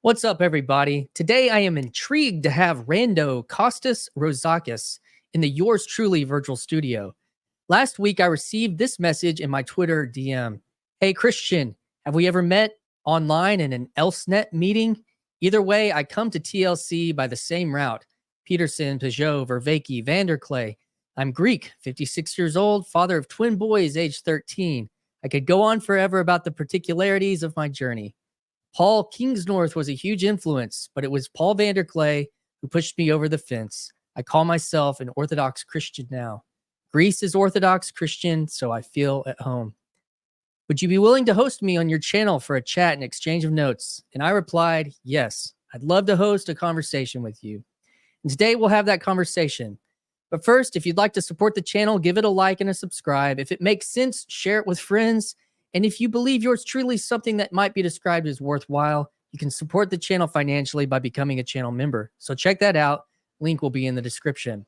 What's up, everybody? Today I am intrigued to have Rando Kostas Rozakis in the Yours Truly virtual studio. Last week I received this message in my Twitter DM. Hey, Christian, have we ever met online in an ElseNet meeting? Either way, I come to TLC by the same route. Peterson, Peugeot, Vervaeke, Vanderklay. I'm Greek, 56 years old, father of twin boys, age 13. I could go on forever about the particularities of my journey. Paul Kingsnorth was a huge influence, but it was Paul Vanderklay who pushed me over the fence. I call myself an Orthodox Christian now. Greece is Orthodox Christian, so I feel at home. Would you be willing to host me on your channel for a chat and exchange of notes? And I replied, yes, I'd love to host a conversation with you. And today we'll have that conversation. But first, if you'd like to support the channel, give it a like and a subscribe. If it makes sense, share it with friends. And if you believe yours truly is something that might be described as worthwhile, you can support the channel financially by becoming a channel member. So check that out. Link will be in the description.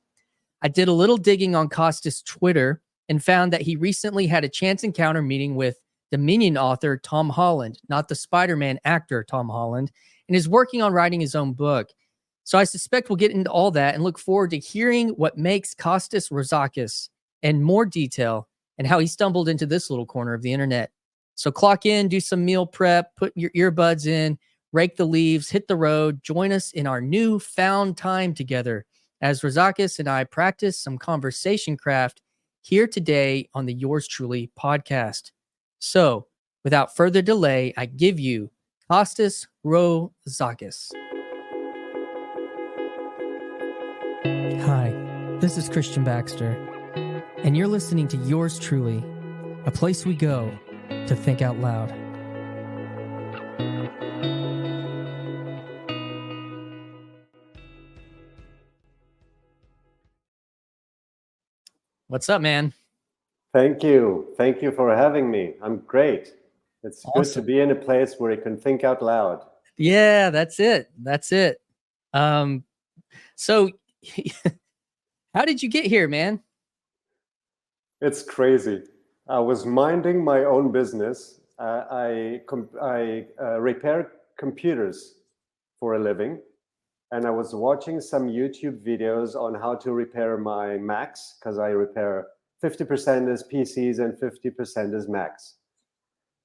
I did a little digging on Kostas' Twitter and found that he recently had a chance encounter meeting with Dominion author Tom Holland, not the Spider-Man actor Tom Holland, and is working on writing his own book. So I suspect we'll get into all that and look forward to hearing what makes Kostas Rozakis in more detail and how he stumbled into this little corner of the internet. So clock in, do some meal prep, put your earbuds in, rake the leaves, hit the road, join us in our newfound time together as Rozakis and I practice some conversation craft here today on the Yours Truly podcast. So without further delay, I give you Kostas Rozakis. Hi, this is Christian Baxter, and you're listening to Yours Truly, a place we go to think out loud. What's up, man? Thank you. Thank you for having me. I'm great. It's Awesome. Good to be in a place where you can think out loud. Yeah, that's it. That's it. So how did you get here, man? It's crazy. I was minding my own business. I repair computers for a living, and I was watching some YouTube videos on how to repair my Macs, because I repair 50% is PCs and 50% is Macs.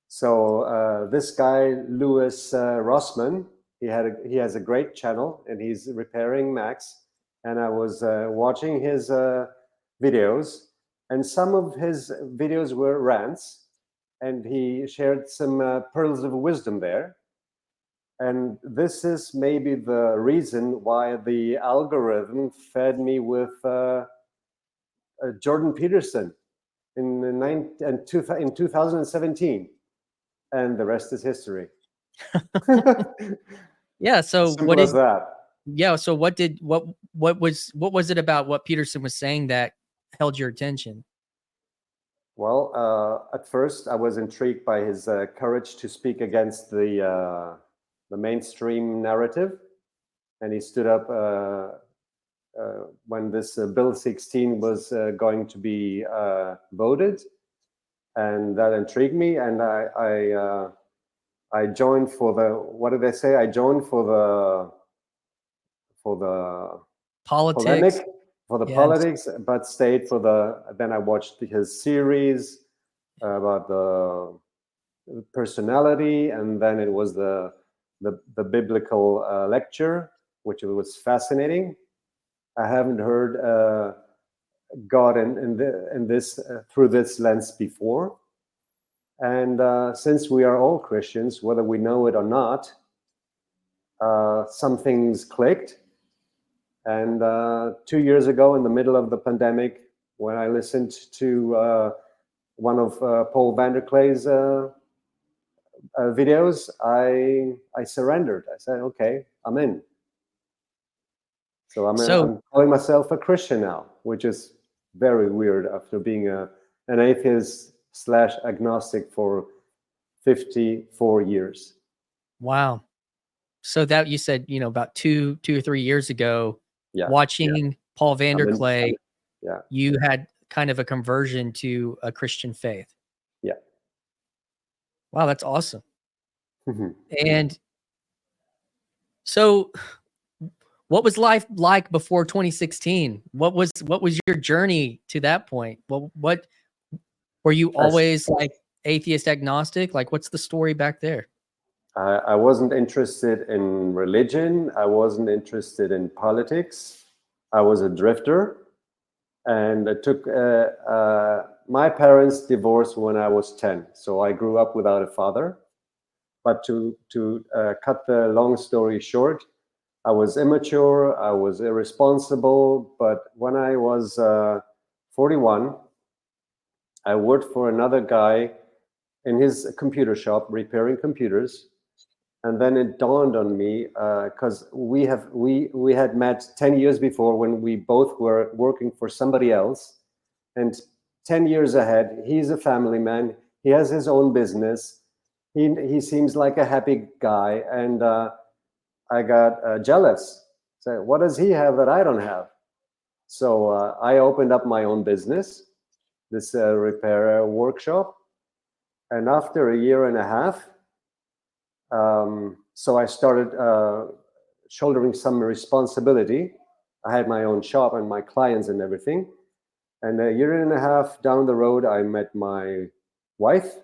So this guy, Louis Rossmann, he has a great channel, and he's repairing Macs. And I was watching his videos, and some of his videos were rants, and he shared some pearls of wisdom there. And this is maybe the reason why the algorithm fed me with Jordan Peterson in 2017. And the rest is history. Yeah. So what is that? Yeah. So what was it about what Peterson was saying that held your attention? Well, at first I was intrigued by his courage to speak against the mainstream narrative, and he stood up when this Bill 16 was going to be voted. And that intrigued me, and I joined for the, what did they say? I joined for the Politics. polemic, for the politics, but stayed for the. Then I watched his series about the personality, and then it was the biblical lecture, which was fascinating. I haven't heard God in this through this lens before, and since we are all Christians, whether we know it or not, some things clicked. And 2 years ago, in the middle of the pandemic, when I listened to one of Paul Vanderklay's videos, I surrendered. I said, "Okay, I'm in." So I'm calling myself a Christian now, which is very weird after being an atheist / agnostic for 54 years. Wow. So that you said, about two or 3 years ago, watching Paul Vanderklay, you had kind of a conversion to a Christian faith. Yeah. Wow, that's awesome. And So what was life like before 2016? What was your journey to that point? What were you always like atheist agnostic? Like what's the story back there? I wasn't interested in religion. I wasn't interested in politics. I was a drifter. And it took my parents divorced when I was 10. So I grew up without a father. But to cut the long story short, I was immature, I was irresponsible. But when I was 41, I worked for another guy in his computer shop repairing computers. And then it dawned on me because we had met 10 years before when we both were working for somebody else, and 10 years ahead, he's a family man. He has his own business. He seems like a happy guy, and I got jealous. So what does he have that I don't have? So I opened up my own business, this repair workshop, and after a year and a half. So I started shouldering some responsibility. I had my own shop and my clients and everything. And a year and a half down the road, I met my wife.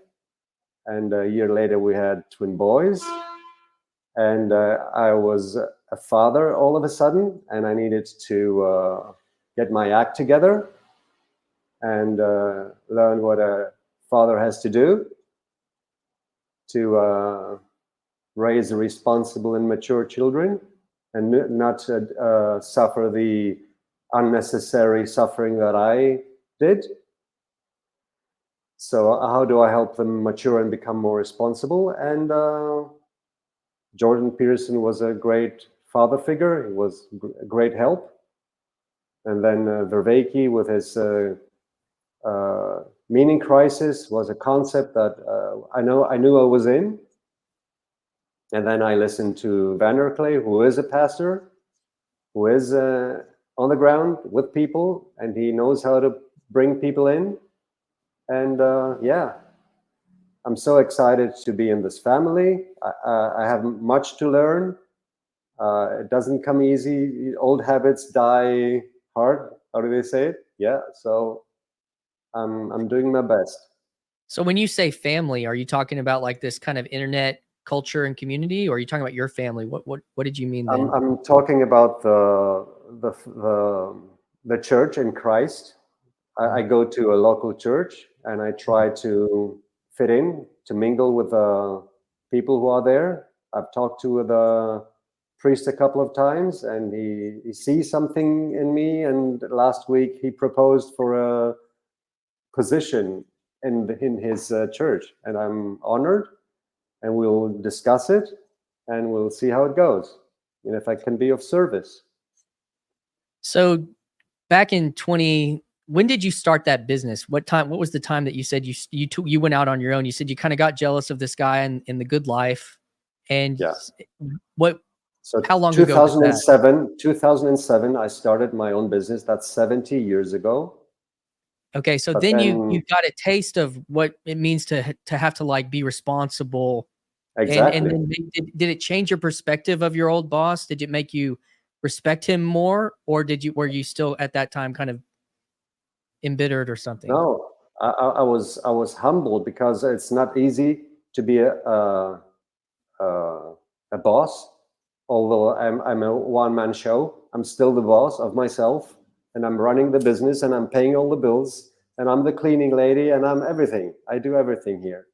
And a year later, we had twin boys. And I was a father all of a sudden. And I needed to get my act together and learn what a father has to do to raise responsible and mature children and not suffer the unnecessary suffering that I did. So how do I help them mature and become more responsible? And Jordan Peterson was a great father figure. He was a great help. And then Vervaeke with his meaning crisis was a concept that I knew I was in. And then I listened to Van der Klee, who is a pastor, who is on the ground with people, and he knows how to bring people in. And yeah, I'm so excited to be in this family. I have much to learn. It doesn't come easy. Old habits die hard. How do they say it? Yeah. So I'm doing my best. So when you say family, are you talking about like this kind of internet culture and community, or are you talking about your family? What did you mean then? I'm talking about the church in Christ. I go to a local church and I try to fit in, to mingle with the people who are there. I've talked to the priest a couple of times and he sees something in me. And last week he proposed for a position in his church, and I'm honored. And we'll discuss it and we'll see how it goes and if I can be of service. So back in when did you start that business? What was the time that you said you went out on your own? You said you kind of got jealous of this guy in the good life. And Yeah. how long ago was that? 2007, I started my own business. That's 70 years ago. Okay. So then you got a taste of what it means to have to like be responsible. Exactly. And then did it change your perspective of your old boss? Did it make you respect him more, or were you still at that time kind of embittered or something? No, I was humbled because it's not easy to be a boss. Although I'm a one-man show, I'm still the boss of myself, and I'm running the business, and I'm paying all the bills, and I'm the cleaning lady, and I'm everything. I do everything here.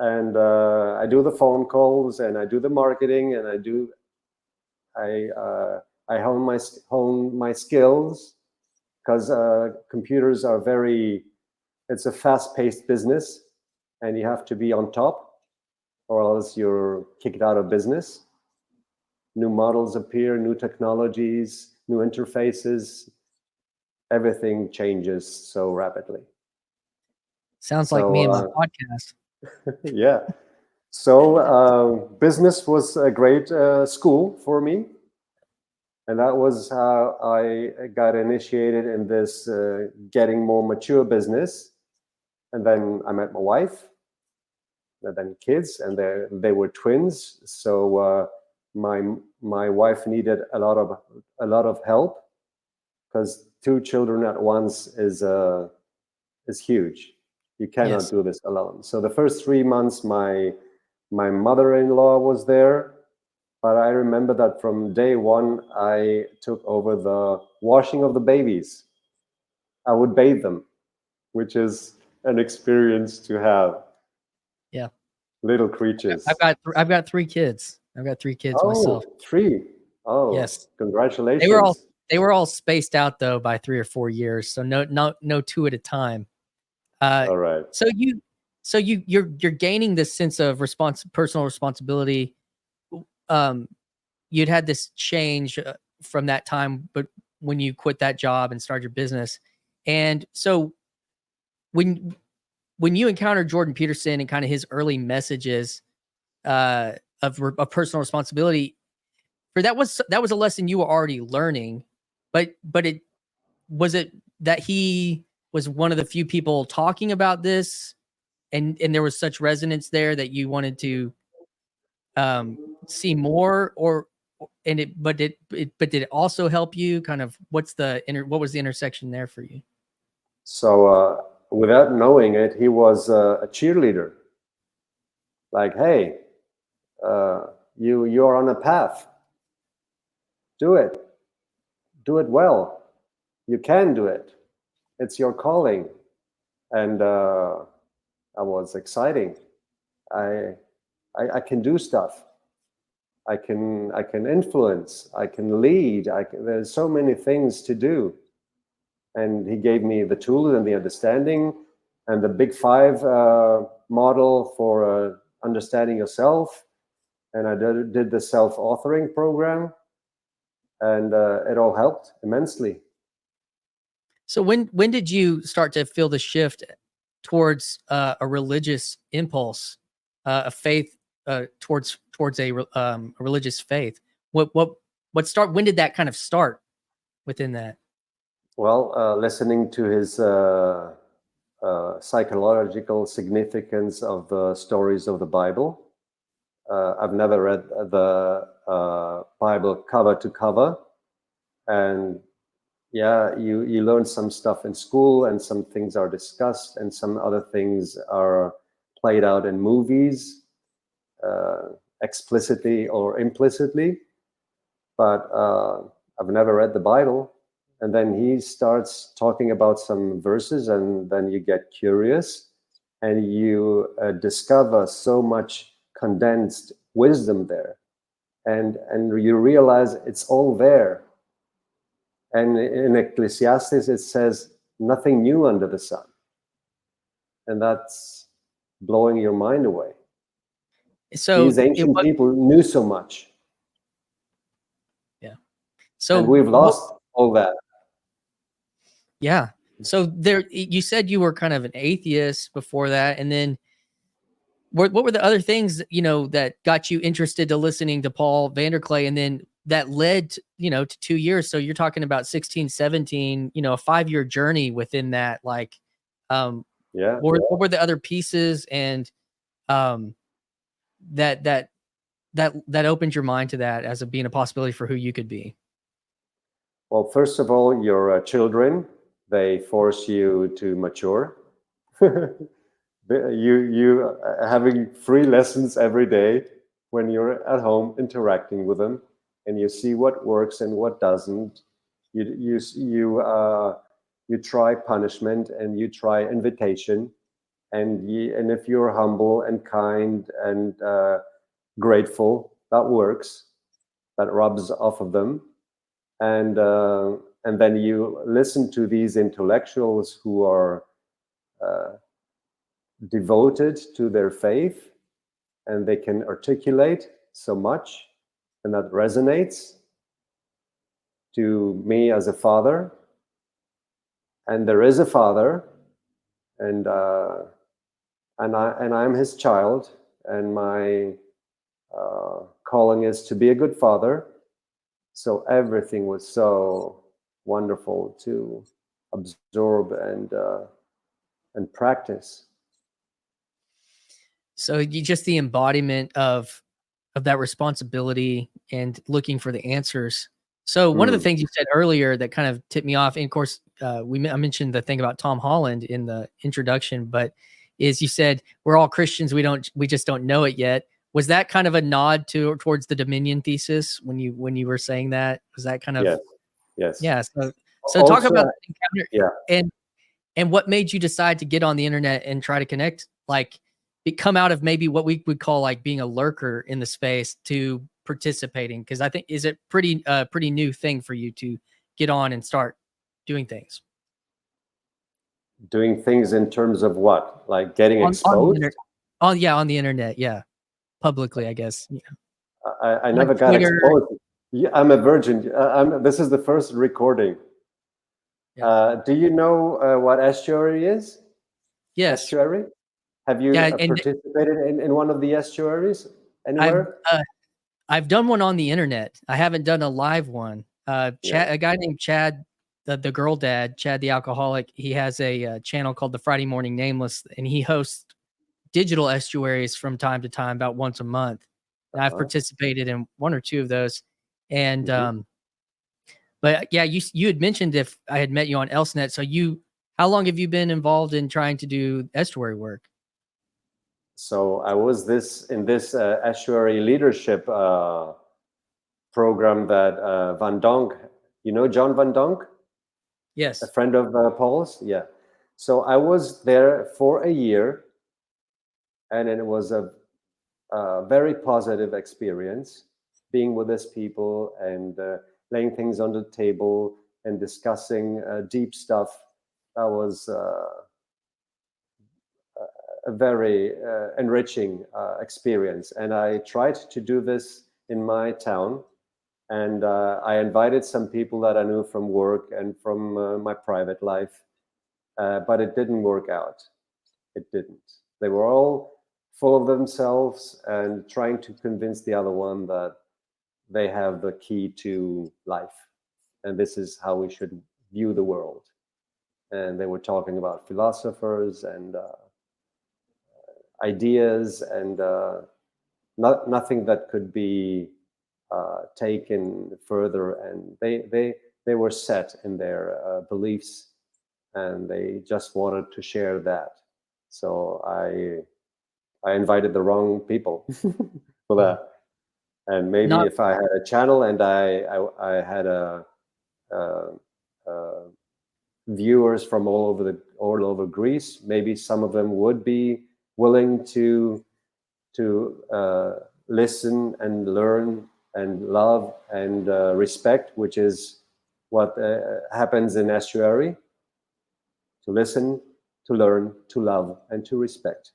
And I do the phone calls, and I do the marketing, and I hone my skills because computers are it's a fast-paced business, and you have to be on top, or else you're kicked out of business. New models appear, new technologies, new interfaces. Everything changes so rapidly. Sounds like me and my podcast. Yeah. So business was a great school for me. And that was how I got initiated in this getting more mature business. And then I met my wife, and then kids, and they were twins. So my wife needed a lot of help, because 2 children at once is huge. You cannot Yes. do this alone. So the first 3 months, my mother-in-law was there, but I remember that from day one, I took over the washing of the babies. I would bathe them, which is an experience to have. Yeah. Little creatures. I've got 3 kids. I've got 3 kids myself. Oh, 3. Oh, Yes. congratulations. They were all spaced out though by 3 or 4 years. So no 2 at a time. All right. So you're gaining this sense of personal responsibility. You'd had this change from that time, but when you quit that job and started your business, and so when you encountered Jordan Peterson and kind of his early messages of personal responsibility, that was a lesson you were already learning, but it that he was one of the few people talking about this, and there was such resonance there that you wanted to see more, but did it also help you kind of, what was the intersection there for you? So without knowing it, he was a cheerleader. Like, hey, you're on a path. Do it. Do it well. You can do it. It's your calling. And I was exciting. I can do stuff. I can influence. I can lead. There's so many things to do. And he gave me the tools and the understanding and the Big 5 model for understanding yourself. And I did the self-authoring program, and it all helped immensely. So when did you start to feel the shift towards a religious impulse, a faith, towards a religious faith? When did that kind of start within that? Well, listening to his psychological significance of the stories of the Bible. I've never read the Bible cover to cover, and yeah, you learn some stuff in school, and some things are discussed, and some other things are played out in movies, explicitly or implicitly. But I've never read the Bible. And then he starts talking about some verses, and then you get curious, and you discover so much condensed wisdom there, and you realize it's all there. And in Ecclesiastes it says nothing new under the sun, and that's blowing your mind away. So These ancient people knew so much. Yeah. So and we've lost all that. Yeah. So you said you were kind of an atheist before that, and then what were the other things that got you interested to listening to Paul Vanderklay, and then that led to 2 years? So you're talking about 16, 17, a 5-year journey within that. Like, what were the other pieces, and that opened your mind to that as being a possibility for who you could be? Well, first of all, your children, they force you to mature. You having free lessons every day when you're at home interacting with them, and you see what works and what doesn't. You try punishment, and you try invitation, and if you're humble and kind and grateful, that works. That rubs off of them. And then you listen to these intellectuals who are devoted to their faith, and they can articulate so much, and that resonates to me as a father. And there is a father, and I'm his child, and my calling is to be a good father. So everything was so wonderful to absorb and practice. So you just the embodiment of that responsibility and looking for the answers. So one of the things you said earlier that kind of tipped me off, and of course, I mentioned the thing about Tom Holland in the introduction, but is you said we're all Christians, we just don't know it yet. Was that kind of a nod towards the Dominion thesis when you were saying that? Was that kind of yes? Yeah. So talk Also, about the encounter yeah. and what made you decide to get on the internet and try to connect, like come out of maybe what we would call like being a lurker in the space to participating? Because I think is it pretty new thing for you to get on and start doing things Doing things in terms of what? Like getting on the exposed? internet? On the internet, yeah, publicly, I guess. Yeah. I Like never got Twitter. exposed. Yeah, I'm a virgin. This is the first recording. Yeah. Do you know what estuary is? Yes. Estuary? Have you Yeah. And participated in one of the estuaries I've anywhere? I've done one on the internet. I haven't done a live one. Yeah. A guy named Chad, the girl dad, Chad the alcoholic. He has a channel called the Friday Morning Nameless, and he hosts digital estuaries from time to time, about once a month. And I've participated in one or two of those. And but yeah, you had mentioned if I had met you on Elsenet. So how long have you been involved in trying to do estuary work? So I was in this estuary leadership program that Van Donk, you know John Van Donk, a Yes. friend of Paul's. Yeah. So I was there for a year, and it was a very positive experience being with these people and laying things on the table and discussing deep stuff. That was a very enriching experience. And I tried to do this in my town. And I invited some people that I knew from work and from my private life, but it didn't work out. It didn't. They were all full of themselves and trying to convince the other one that they have the key to life. And this is how we should view the world. And they were talking about philosophers and ideas and nothing that could be taken further. And they were set in their beliefs, and they just wanted to share that. So I invited the wrong people for that. And maybe Not if I had a channel and I had a viewers from all over Greece, maybe some of them would be willing to listen and learn and love and respect, which is what happens in estuary: to listen, to learn, to love, and to respect.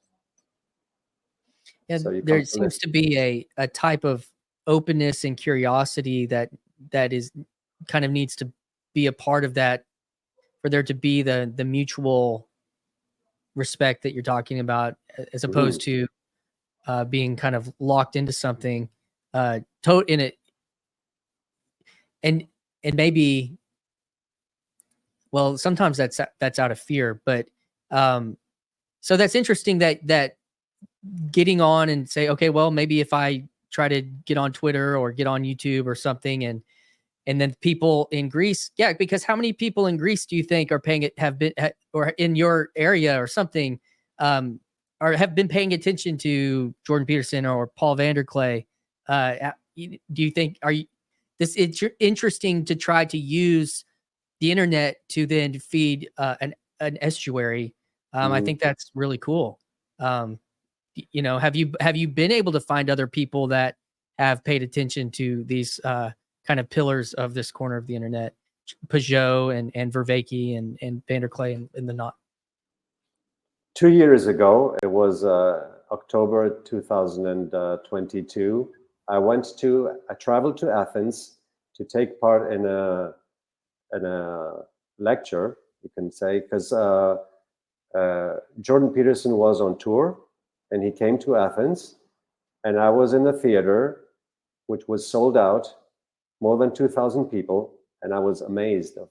Yeah, So you come there to seems listen. to be a type of openness and curiosity that is kind of needs to be a part of that for there to be the mutual respect that you're talking about, as opposed to being kind of locked into something in it, and maybe, well, sometimes that's out of fear, but so that's interesting that getting on and say, okay, well, maybe if I try to get on Twitter or get on YouTube or something, and then people in Greece, yeah, because how many people in Greece do you think are or in your area or something, or have been paying attention to Jordan Peterson or Paul Vanderklay? Do you think it's interesting to try to use the internet to then feed an estuary? I think that's really cool. Have you been able to find other people that have paid attention to these kind of pillars of this corner of the internet, Peugeot and Vervaeke and Vanderklay and the not? 2 years ago, it was October 2022. I traveled to Athens to take part in a lecture, you can say, because Jordan Peterson was on tour and he came to Athens, and I was in the theater, which was sold out, more than 2,000 people. And I was amazed of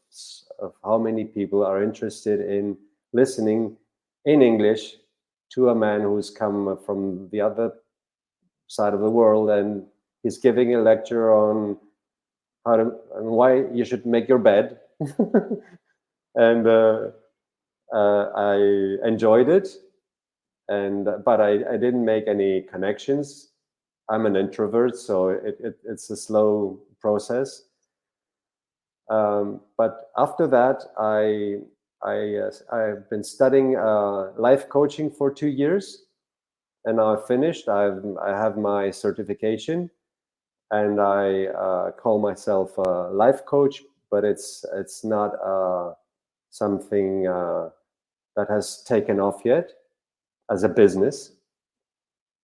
how many people are interested in listening in English to a man who's come from the other side of the world, and he's giving a lecture on how to and why you should make your bed. And I enjoyed it, but I didn't make any connections. I'm an introvert, so it's a slow process. But after that, I've been studying life coaching for 2 years, and now I've finished. I have my certification, and I call myself a life coach, but it's not something that has taken off yet as a business.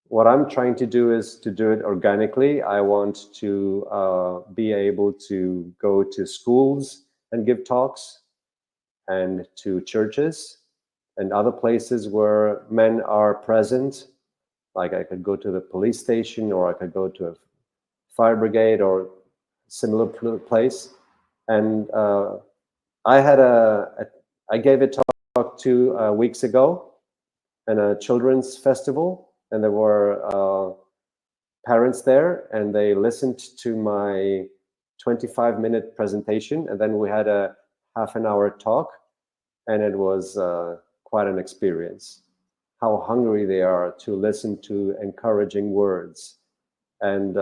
What I'm trying to do is to do it organically. I want to be able to go to schools and give talks, and to churches and other places where men are present. Like I could go to the police station, or I could go to a fire brigade or similar place. And I gave a talk 2 weeks ago in a children's festival, and there were parents there, and they listened to my 25-minute presentation, and then we had a half an hour talk, and it was quite an experience. How hungry they are to listen to encouraging words. And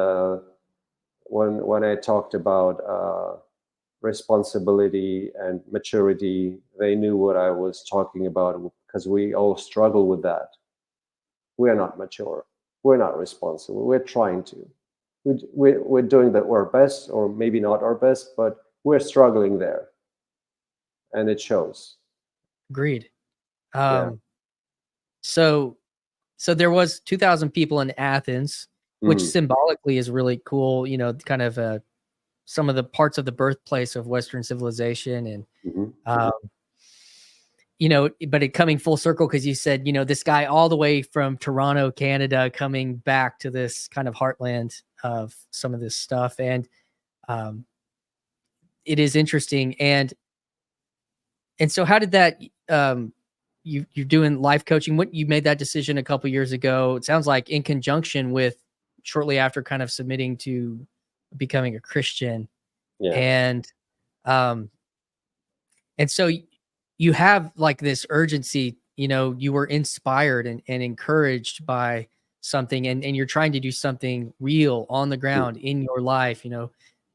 when I talked about responsibility and maturity, they knew what I was talking about, because we all struggle with that. We're not mature. We're not responsible. We're trying to. We're doing our best, or maybe not our best, but we're struggling there, and it shows. Agreed. Yeah. So there was 2,000 people in Athens, which symbolically is really cool. You know, kind of some of the parts of the birthplace of Western civilization, and you know, but it coming full circle, because you said, you know, this guy all the way from Toronto, Canada, coming back to this kind of heartland of some of this stuff, and it is interesting. And so, how did that? You're doing life coaching. What, you made that decision a couple years ago? It sounds like in conjunction with shortly after kind of submitting to becoming a Christian. Yeah. And so you have like this urgency, you know, you were inspired and encouraged by something, and you're trying to do something real on the ground in your life, you know,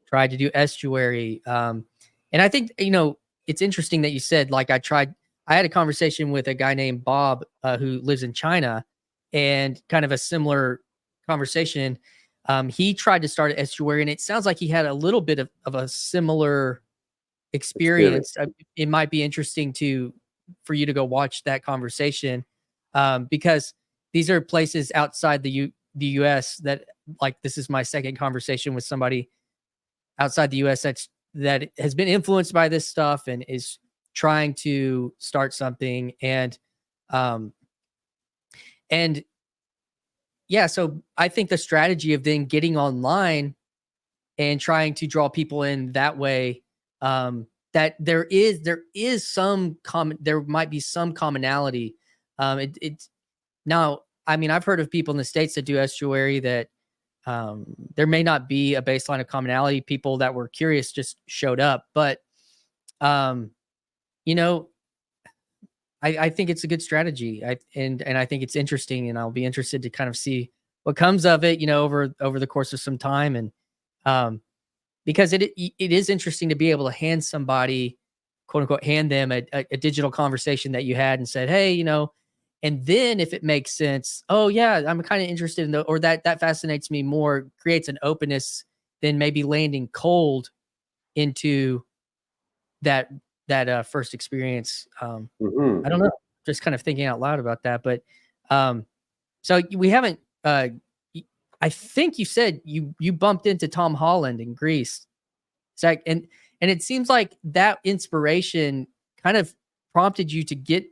tried to do estuary. And I think, you know, it's interesting that you said, like, I had a conversation with a guy named Bob, who lives in China, and kind of a similar conversation. He tried to start an estuary, and it sounds like he had a little bit of a similar experience. It might be interesting for you to go watch that conversation, because these are places outside the US that, like, this is my second conversation with somebody outside the US that has been influenced by this stuff and is trying to start something. And yeah, so I think the strategy of then getting online and trying to draw people in that way, that there might be some commonality. It's now, I mean, I've heard of people in the States that do estuary that, there may not be a baseline of commonality. People that were curious just showed up, but, you know, I think it's a good strategy. And I think it's interesting, and I'll be interested to kind of see what comes of it, you know, over the course of some time. And, because it is interesting to be able to hand somebody, quote unquote, hand them a digital conversation that you had and said, hey, you know, and then if it makes sense, oh yeah, I'm kind of interested in or that fascinates me more, creates an openness than maybe landing cold into that first experience. I don't know, just kind of thinking out loud about that. But so we haven't, I think you said you bumped into Tom Holland in Greece. Zach, and it seems like that inspiration kind of prompted you to get,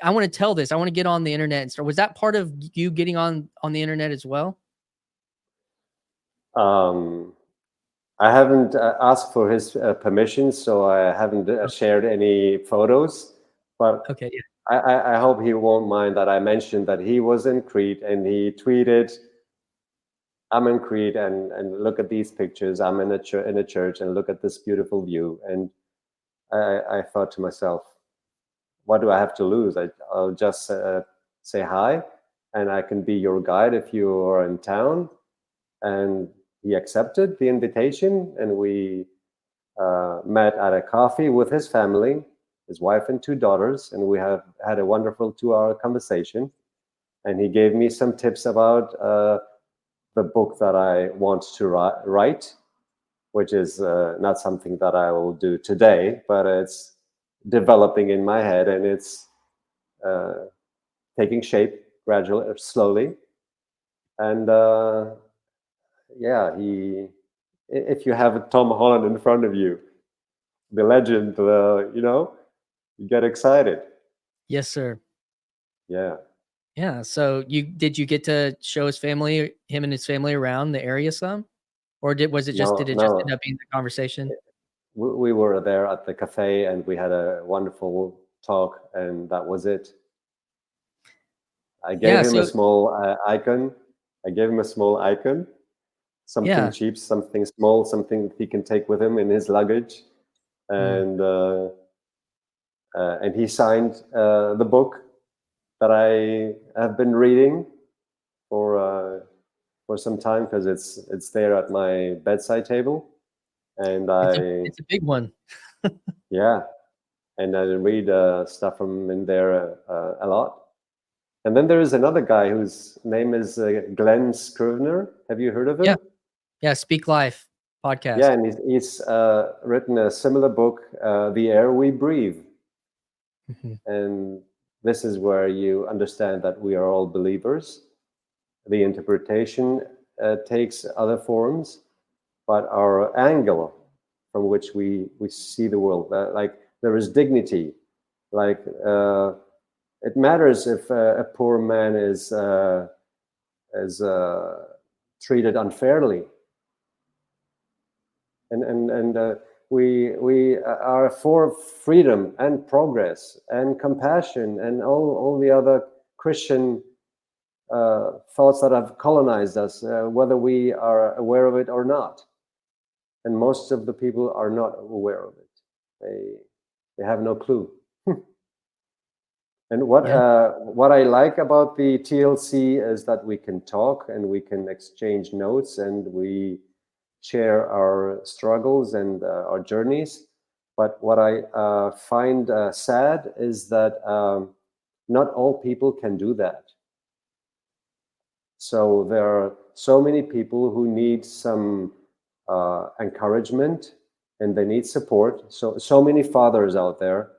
I want to tell this, I want to get on the internet and start. Was that part of you getting on the internet as well? I haven't asked for his permission, so I haven't shared any photos. But Okay, yeah. I hope he won't mind that I mentioned that he was in Crete, and he tweeted I'm in Crete, and look at these pictures. I'm in a church, and look at this beautiful view. And I thought to myself, what do I have to lose? I'll just say hi, and I can be your guide if you are in town. And he accepted the invitation, and we met at a coffee with his family, his wife and two daughters, and we have had a wonderful 2-hour conversation. And he gave me some tips about the book that I want to write, which is not something that I will do today, but it's developing in my head, and it's taking shape gradually or slowly. And yeah, if you have Tom Holland in front of you, the legend, you get excited. Yes, sir. Yeah. Yeah. So did you get to show him and his family around the area some? Or did No, it just end no. up being the conversation? We were there at the cafe, and we had a wonderful talk, and that was it. I gave Yeah. him a So small icon. I gave him a small icon, something yeah. cheap, something small, something he can take with him in his luggage. Mm. And he signed the book that I have been reading for some time, because it's there at my bedside table, and It's a big one. yeah, and I read stuff from in there a lot. And then there is another guy whose name is Glenn Scrivener. Have you heard of Yeah. him? Yeah. Speak Life Yeah, podcast. and he's written a similar book, The Air We Breathe. Mhm. And this is where you understand that we are all believers. The interpretation takes other forms, but our angle from which we see the world, like there is dignity. Like it matters if a poor man is treated unfairly, and we are for freedom and progress and compassion and all the other Christian thoughts that have colonized us, whether we are aware of it or not. And most of the people are not aware of it. They have no clue. And Yeah. what I like about the TLC is that we can talk and we can exchange notes, and we share our struggles and our journeys. But what I find sad is that not all people can do that. So there are so many people who need some encouragement, and they need support. So many fathers out there.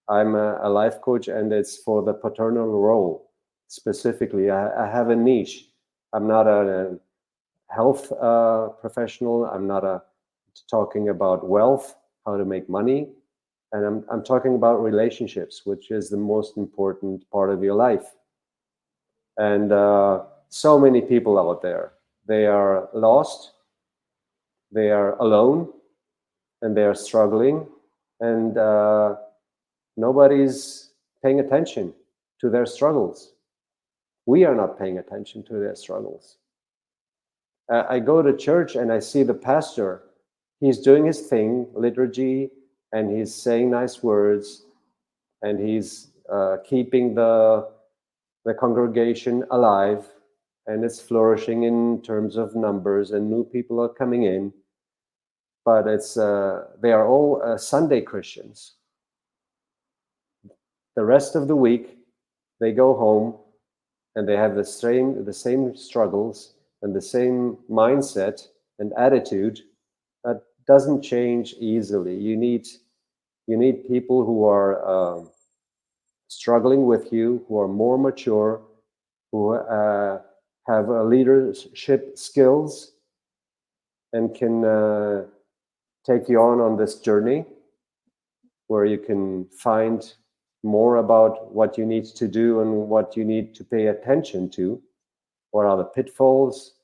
I'm a life coach, and it's for the paternal role specifically. I have a niche. I'm not a health professional. I'm not talking about wealth, how to make money, and I'm talking about relationships, which is the most important part of your life. And so many people out there, they are lost, they are alone, and they are struggling, and nobody's paying attention to their struggles. We are not paying attention to their struggles. I go to church and I see the pastor. He's doing his thing, liturgy, and he's saying nice words, and he's keeping the congregation alive, and it's flourishing in terms of numbers, and new people are coming in. But they are all Sunday Christians. The rest of the week, they go home and they have the same struggles and the same mindset and attitude that doesn't change easily. You need people who are struggling with you, who are more mature, who have leadership skills, and can take you on this journey where you can find more about what you need to do and what you need to pay attention to. What are the pitfalls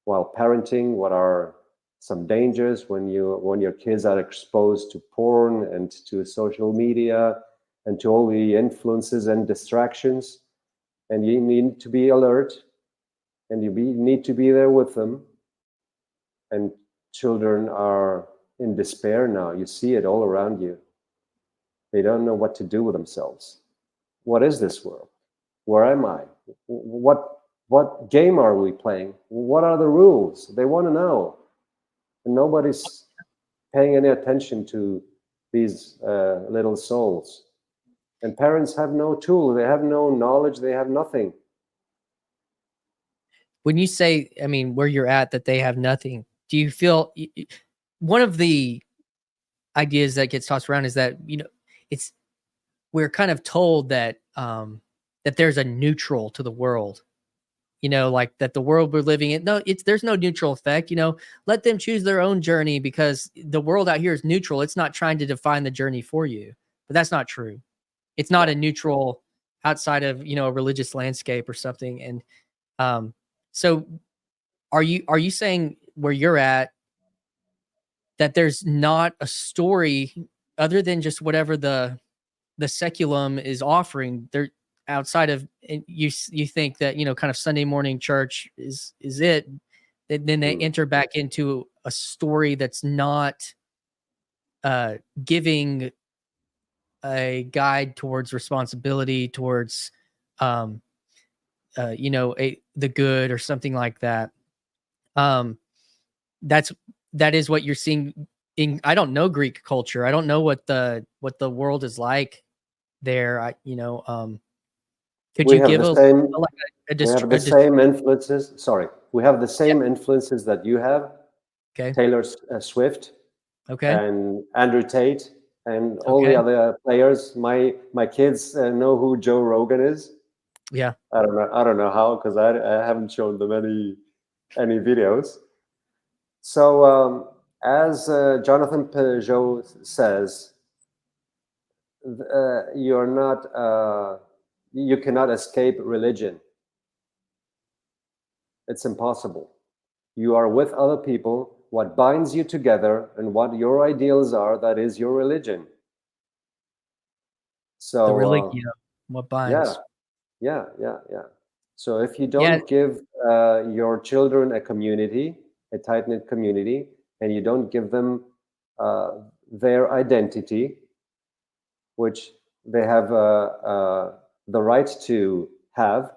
while parenting? What are some dangers when your kids are exposed to porn and to social media and to all the influences and distractions? And you need to be alert, and need to be there with them, and children are in despair now. You see it all around you. They don't know what to do with themselves. What is this world? Where am I? What game are we playing? What are the rules? They want to know. And nobody's paying any attention to these little souls. And parents have no tool. They have no knowledge. They have nothing. When you say, I mean, where you're at, that they have nothing, do you feel one of the ideas that gets tossed around is that, we're kind of told that, that there's a neutral to the world, like that the world we're living in. No, there's no neutral effect, let them choose their own journey because the world out here is neutral. It's not trying to define the journey for you, but that's not true. It's not a neutral outside of, a religious landscape or something. And, so are you saying where you're at that there's not a story other than just whatever the seculum is offering there outside of, and you think that, kind of Sunday morning church is it, then they enter back into a story that's not giving a guide towards responsibility, towards the good or something like that. That is what you're seeing in, I don't know Greek culture. I don't know what the world is like there. Could We you have give the same. We have the a same influences. Sorry, we have the same influences that you have. Okay. Taylor Swift. Okay. And Andrew Tate and all the other players. My kids know who Joe Rogan is. Yeah. I don't know how, because I haven't shown them any videos. So as Jonathan Peugeot says, you're not. You cannot escape religion. It's impossible. You are with other people. What binds you together and what your ideals are, that is your religion. So the religion, what binds. Yeah. So if you don't give your children a community, a tight-knit community, and you don't give them their identity, which they have the right to have,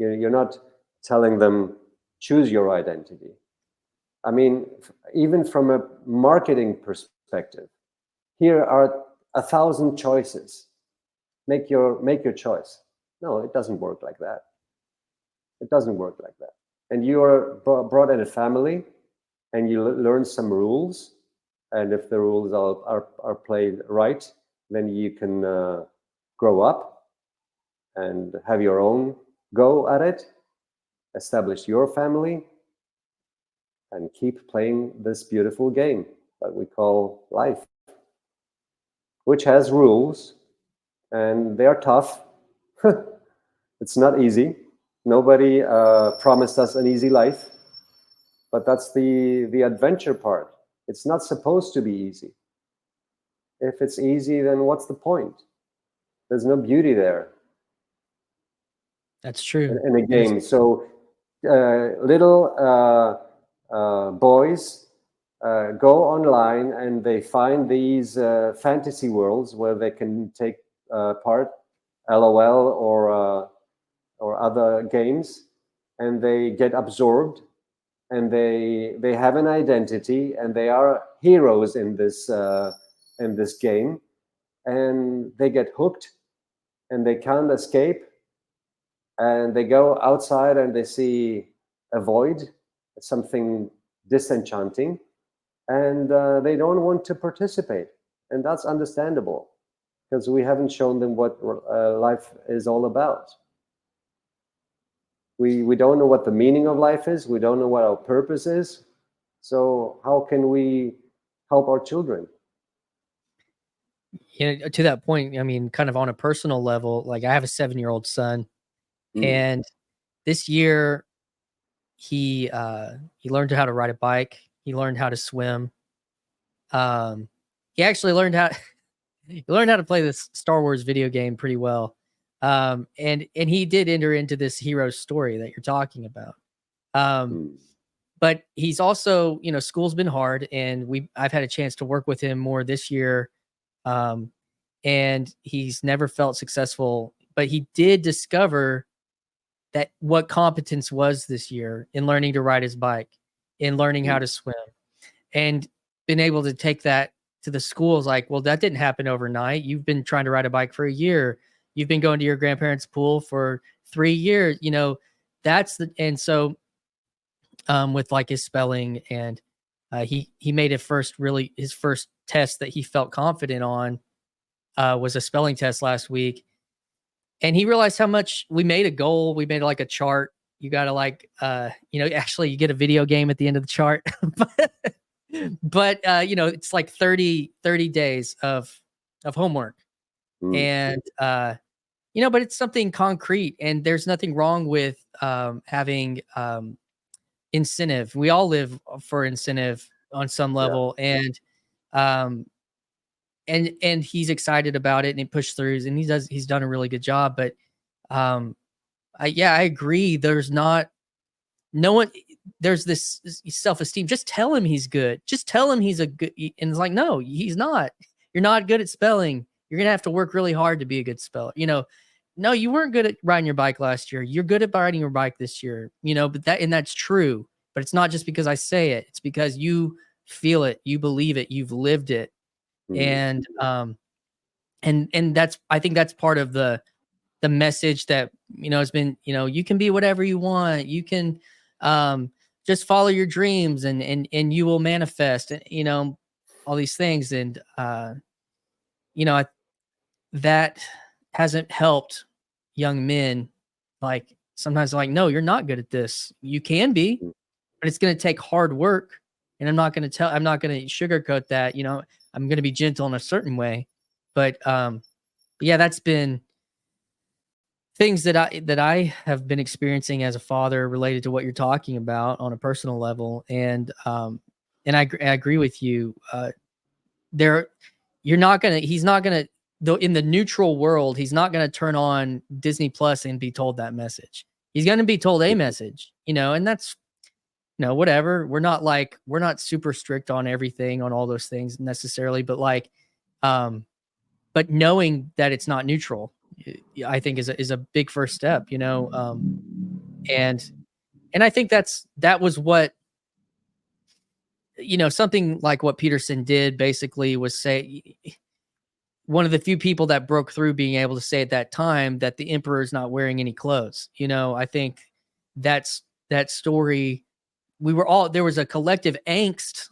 you're not telling them, choose your identity. I mean, even from a marketing perspective, here are 1,000 choices. Make your choice. No, it doesn't work like that. It doesn't work like that. And you are brought in a family, and you learn some rules. And if the rules are played right, then you can grow up and have your own go at it, establish your family, and keep playing this beautiful game that we call life, which has rules, and they are tough. It's not easy. Nobody promised us an easy life, but that's the adventure part. It's not supposed to be easy. If it's easy, then what's the point? There's no beauty there. That's true. In a game. So little boys go online and they find these fantasy worlds where they can take part, LOL or other games, and they get absorbed, and they have an identity, and they are heroes in this game, and they get hooked, and they can't escape, and they go outside and they see a void, something disenchanting, and they don't want to participate, and that's understandable because we haven't shown them what life is all about. We don't know what the meaning of life is. We don't know what our purpose is. So how can we help our children? To that point, I mean, kind of on a personal level, like I have a 7-year-old son, and this year he learned how to ride a bike. He learned how to swim. He actually learned how to play this Star Wars video game pretty well. And he did enter into this hero story that you're talking about. but he's also, school's been hard, and I've had a chance to work with him more this year. Um, and he's never felt successful, but he did discover that what competence was this year in learning to ride his bike, in learning how to swim, and been able to take that to the schools. Like, well, that didn't happen overnight. You've been trying to ride a bike for a year. You've been going to your grandparents' pool for 3 years. And so with like his spelling, and he made his first test that he felt confident on was a spelling test last week, and he realized how much we made a goal. We made like a chart. You got to actually you get a video game at the end of the chart, but it's like 30 days of homework, and but it's something concrete, and there's nothing wrong with having incentive. We all live for incentive on some level, and he's excited about it, and he pushed through, and he's done a really good job. But I agree. There's no one, there's this self-esteem. Just tell him he's good. Just tell him he's a good, and it's like, no, he's not. You're not good at spelling. You're gonna have to work really hard to be a good speller. No, you weren't good at riding your bike last year. You're good at riding your bike this year. But that's true. But it's not just because I say it. It's because you feel it, you believe it, you've lived it. And I think that's part of the message that has been, you can be whatever you want. You can just follow your dreams, and you will manifest, all these things. And that hasn't helped young men. Like, sometimes like, no, you're not good at this. You can be, but it's going to take hard work. And I'm not going to sugarcoat that. I'm going to be gentle in a certain way, but yeah, that's been things that I have been experiencing as a father related to what you're talking about on a personal level. And I agree with you. He's not gonna, though, in the neutral world, he's not gonna turn on Disney Plus and be told that message. He's gonna be told a message, and that's, whatever. We're not super strict on everything, on all those things necessarily, but but knowing that it's not neutral, I think is a big first step, and I think that was what, something like what Peterson did basically was say, one of the few people that broke through being able to say at that time that the emperor is not wearing any clothes. I think that story, there was a collective angst,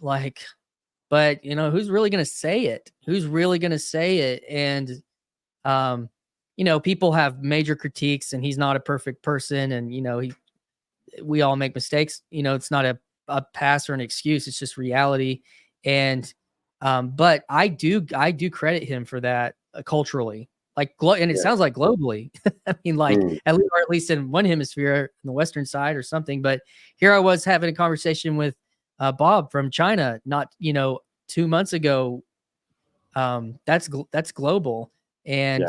but who's really going to say it? Who's really going to say it? And, people have major critiques, and he's not a perfect person. And, we all make mistakes. It's not a pass or an excuse. It's just reality. And, but I do credit him for that culturally, and it sounds like globally. I mean, at least in one hemisphere, in the Western side or something. But here I was having a conversation with Bob from China, not 2 months ago. That's global, and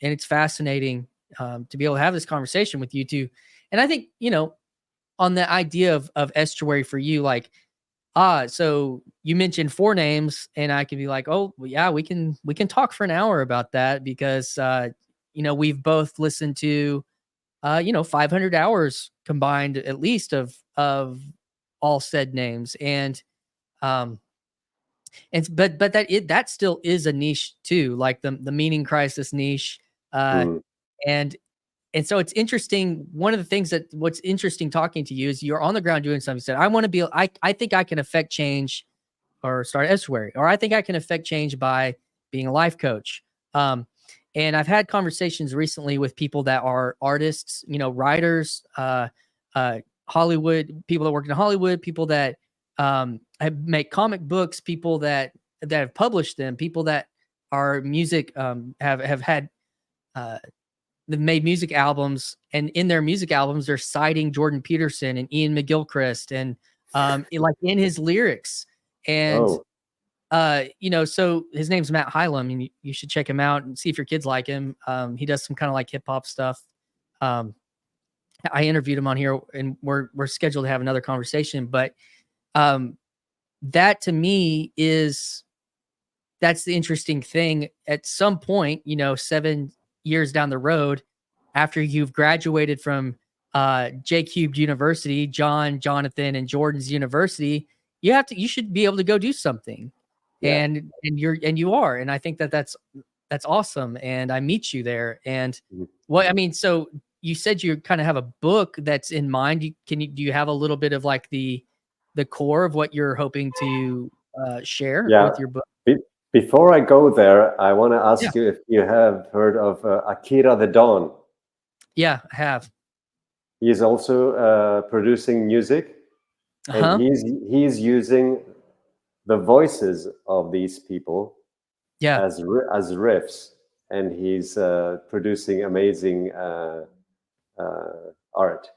it's fascinating to be able to have this conversation with you two. And I think on the idea of estuary for you, so you mentioned 4 names, and I can be like, oh, well, yeah, we can talk for an hour about that, because we've both listened to 500 hours combined, at least, of all said names. And but that still is a niche too, like the meaning crisis niche. And so it's interesting. One of the things what's interesting talking to you is you're on the ground doing something. You said, I think I can affect change, or start estuary, or I think I can affect change by being a life coach. And I've had conversations recently with people that are artists, writers, Hollywood, people that work in Hollywood, people that make comic books, people that have published them, people that are music, have had, they've made music albums, and in their music albums, they're citing Jordan Peterson and Ian McGilchrist, and in his lyrics. And so his name's Matt Hylam, and you should check him out and see if your kids like him. He does some kind of hip hop stuff. I interviewed him on here, and we're scheduled to have another conversation. But that to me that's the interesting thing. At some point, 7 years down the road, after you've graduated from J Cubed University, Jonathan, and Jordan's University, you should be able to go do something, Yeah. and you are, and I think that's awesome. And I meet you there, and so you said you kind of have a book that's in mind. Do you have a little bit of like the core of what you're hoping to share Yeah. with your book? Before I go there, I want to Yeah. ask you if you have heard of Akira the Don. Yeah, I have. He is also producing music, and Uh-huh. he's using the voices of these people Yeah. as riffs, and he's producing amazing art.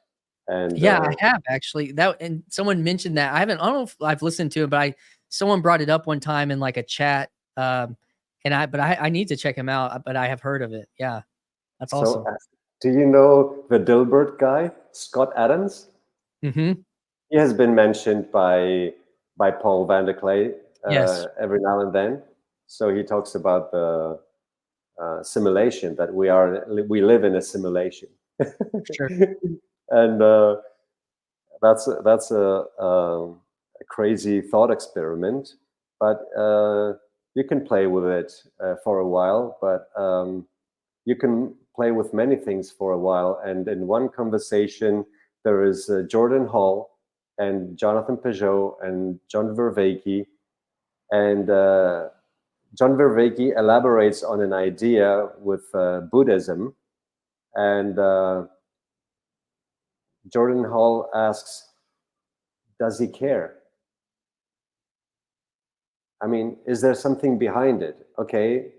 And Yeah, I have actually. And someone mentioned that. I don't know if I've listened to it, but someone brought it up one time in like a chat. And I need to check him out, but I have heard of it. Yeah. That's so, awesome. do you know the Dilbert guy, Scott Adams? Mm-hmm. He has been mentioned by Paul van der Clay Yes. every now and then. So he talks about the simulation, that we live in a simulation, Sure. and that's a crazy thought experiment. But you can play with it for a while, but you can play with many things for a while. And in one conversation, there is Jordan Hall and Jonathan Peugeot and John Vervaeke. And John Vervaeke elaborates on an idea with Buddhism. And Jordan Hall asks, does he care? I mean, is there something behind it? Okay,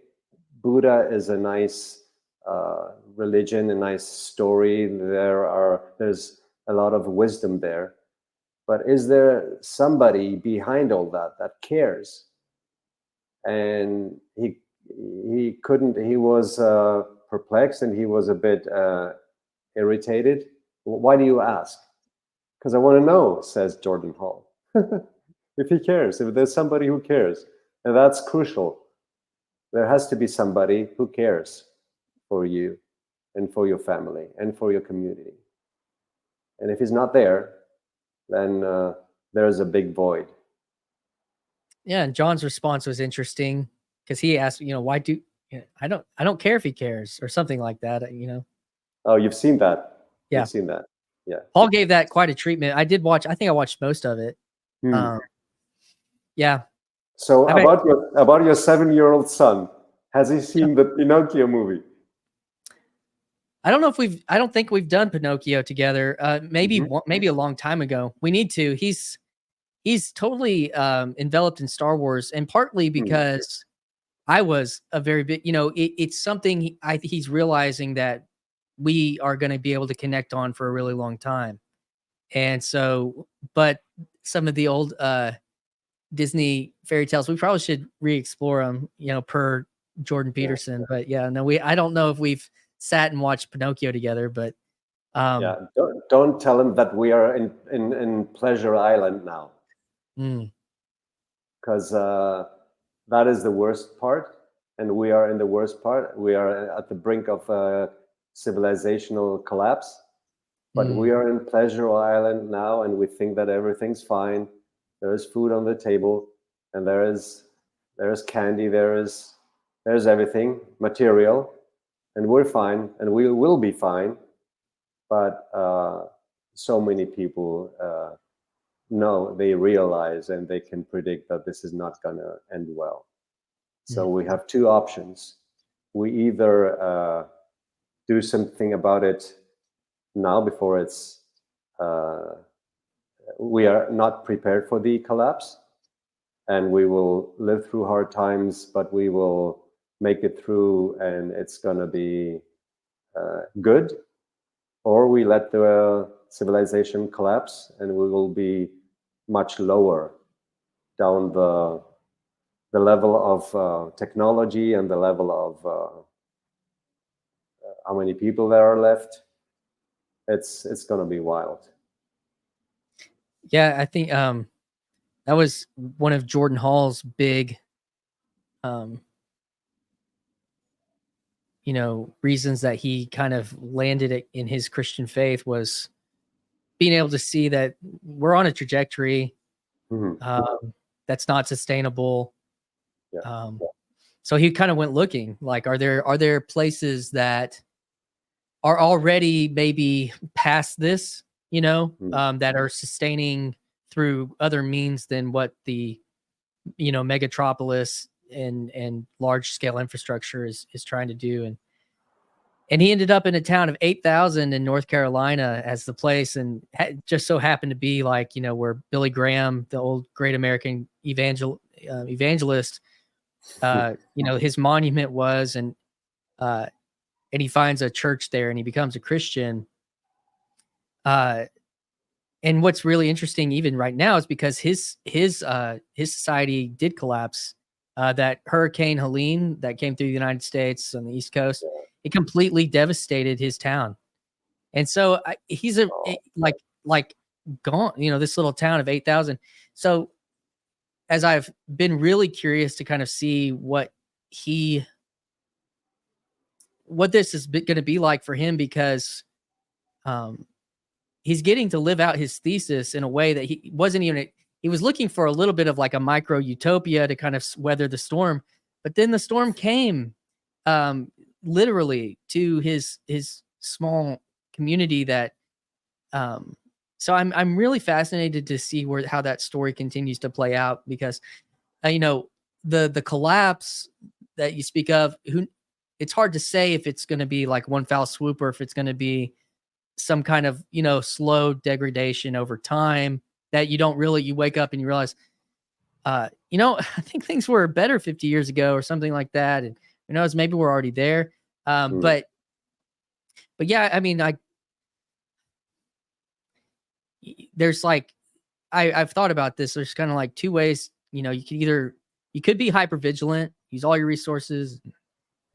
Buddha is a nice religion, a nice story. There's a lot of wisdom there. But is there somebody behind all that cares? And he couldn't. He was perplexed, and he was a bit irritated. Why do you ask? Because I want to know, says Jordan Hall. If he cares, if there's somebody who cares, and that's crucial. There has to be somebody who cares for you and for your family and for your community. And if he's not there, then there's a big void. Yeah, and John's response was interesting because he asked, why do I don't care if he cares or something like that. Oh, you've seen that. Yeah. You've seen that. Yeah. Paul gave that quite a treatment. I think I watched most of it. Yeah. So about your 7-year-old son, has he seen the Pinocchio movie? I don't know if I don't think we've done Pinocchio together. Maybe a long time ago. We need to. He's totally enveloped in Star Wars, and partly because I was a very big, it's something he's realizing that we are going to be able to connect on for a really long time. And so, but some of the old Disney fairy tales, we probably should re-explore them, per Jordan Peterson. But yeah, no, I don't know if we've sat and watched Pinocchio together, but yeah, don't tell him that we are in Pleasure Island now, because that is the worst part, and we are in the worst part. We are at the brink of civilizational collapse, but we are in Pleasure Island now, and we think that everything's fine. There is food on the table, and there is candy. There's everything material, and we're fine, and we will be fine. But so many people know, they realize, and they can predict that this is not going to end well. So we have two options. We either do something about it now before it's we are not prepared for the collapse, and we will live through hard times, but we will make it through, and it's going to be good. Or we let the civilization collapse, and we will be much lower down the level of technology, and the level of how many people there are left. it's going to be wild. Yeah, I think that was one of Jordan Hall's big reasons that he kind of landed it in his Christian faith, was being able to see that we're on a trajectory that's not sustainable. Yeah. So he kind of went looking, like, are there places that are already maybe past this, that are sustaining through other means than what the megatropolis and large scale infrastructure is trying to do. And he ended up in a town of 8,000 in North Carolina as the place, and just so happened to be like, where Billy Graham, the old great American evangelist, his monument was, and he finds a church there and he becomes a Christian. And what's really interesting even right now is because his society did collapse. That Hurricane Helene that came through the United States on the East Coast, it completely devastated his town. And so he's like gone, this little town of 8,000. So as I've been really curious to kind of see what this is going to be like for him, because he's getting to live out his thesis in a way that he wasn't even, he was looking for a little bit of like a micro utopia to kind of weather the storm. But then the storm came literally to his small community that, so I'm really fascinated to see how that story continues to play out, because, the collapse that you speak of, it's hard to say if it's going to be like one foul swoop or if it's going to be some kind of, slow degradation over time that you wake up and you realize, I think things were better 50 years ago or something like that. And who knows, maybe we're already there. But yeah, I mean, there's like, I've thought about this. There's kind of like two ways, you could be hyper vigilant, use all your resources,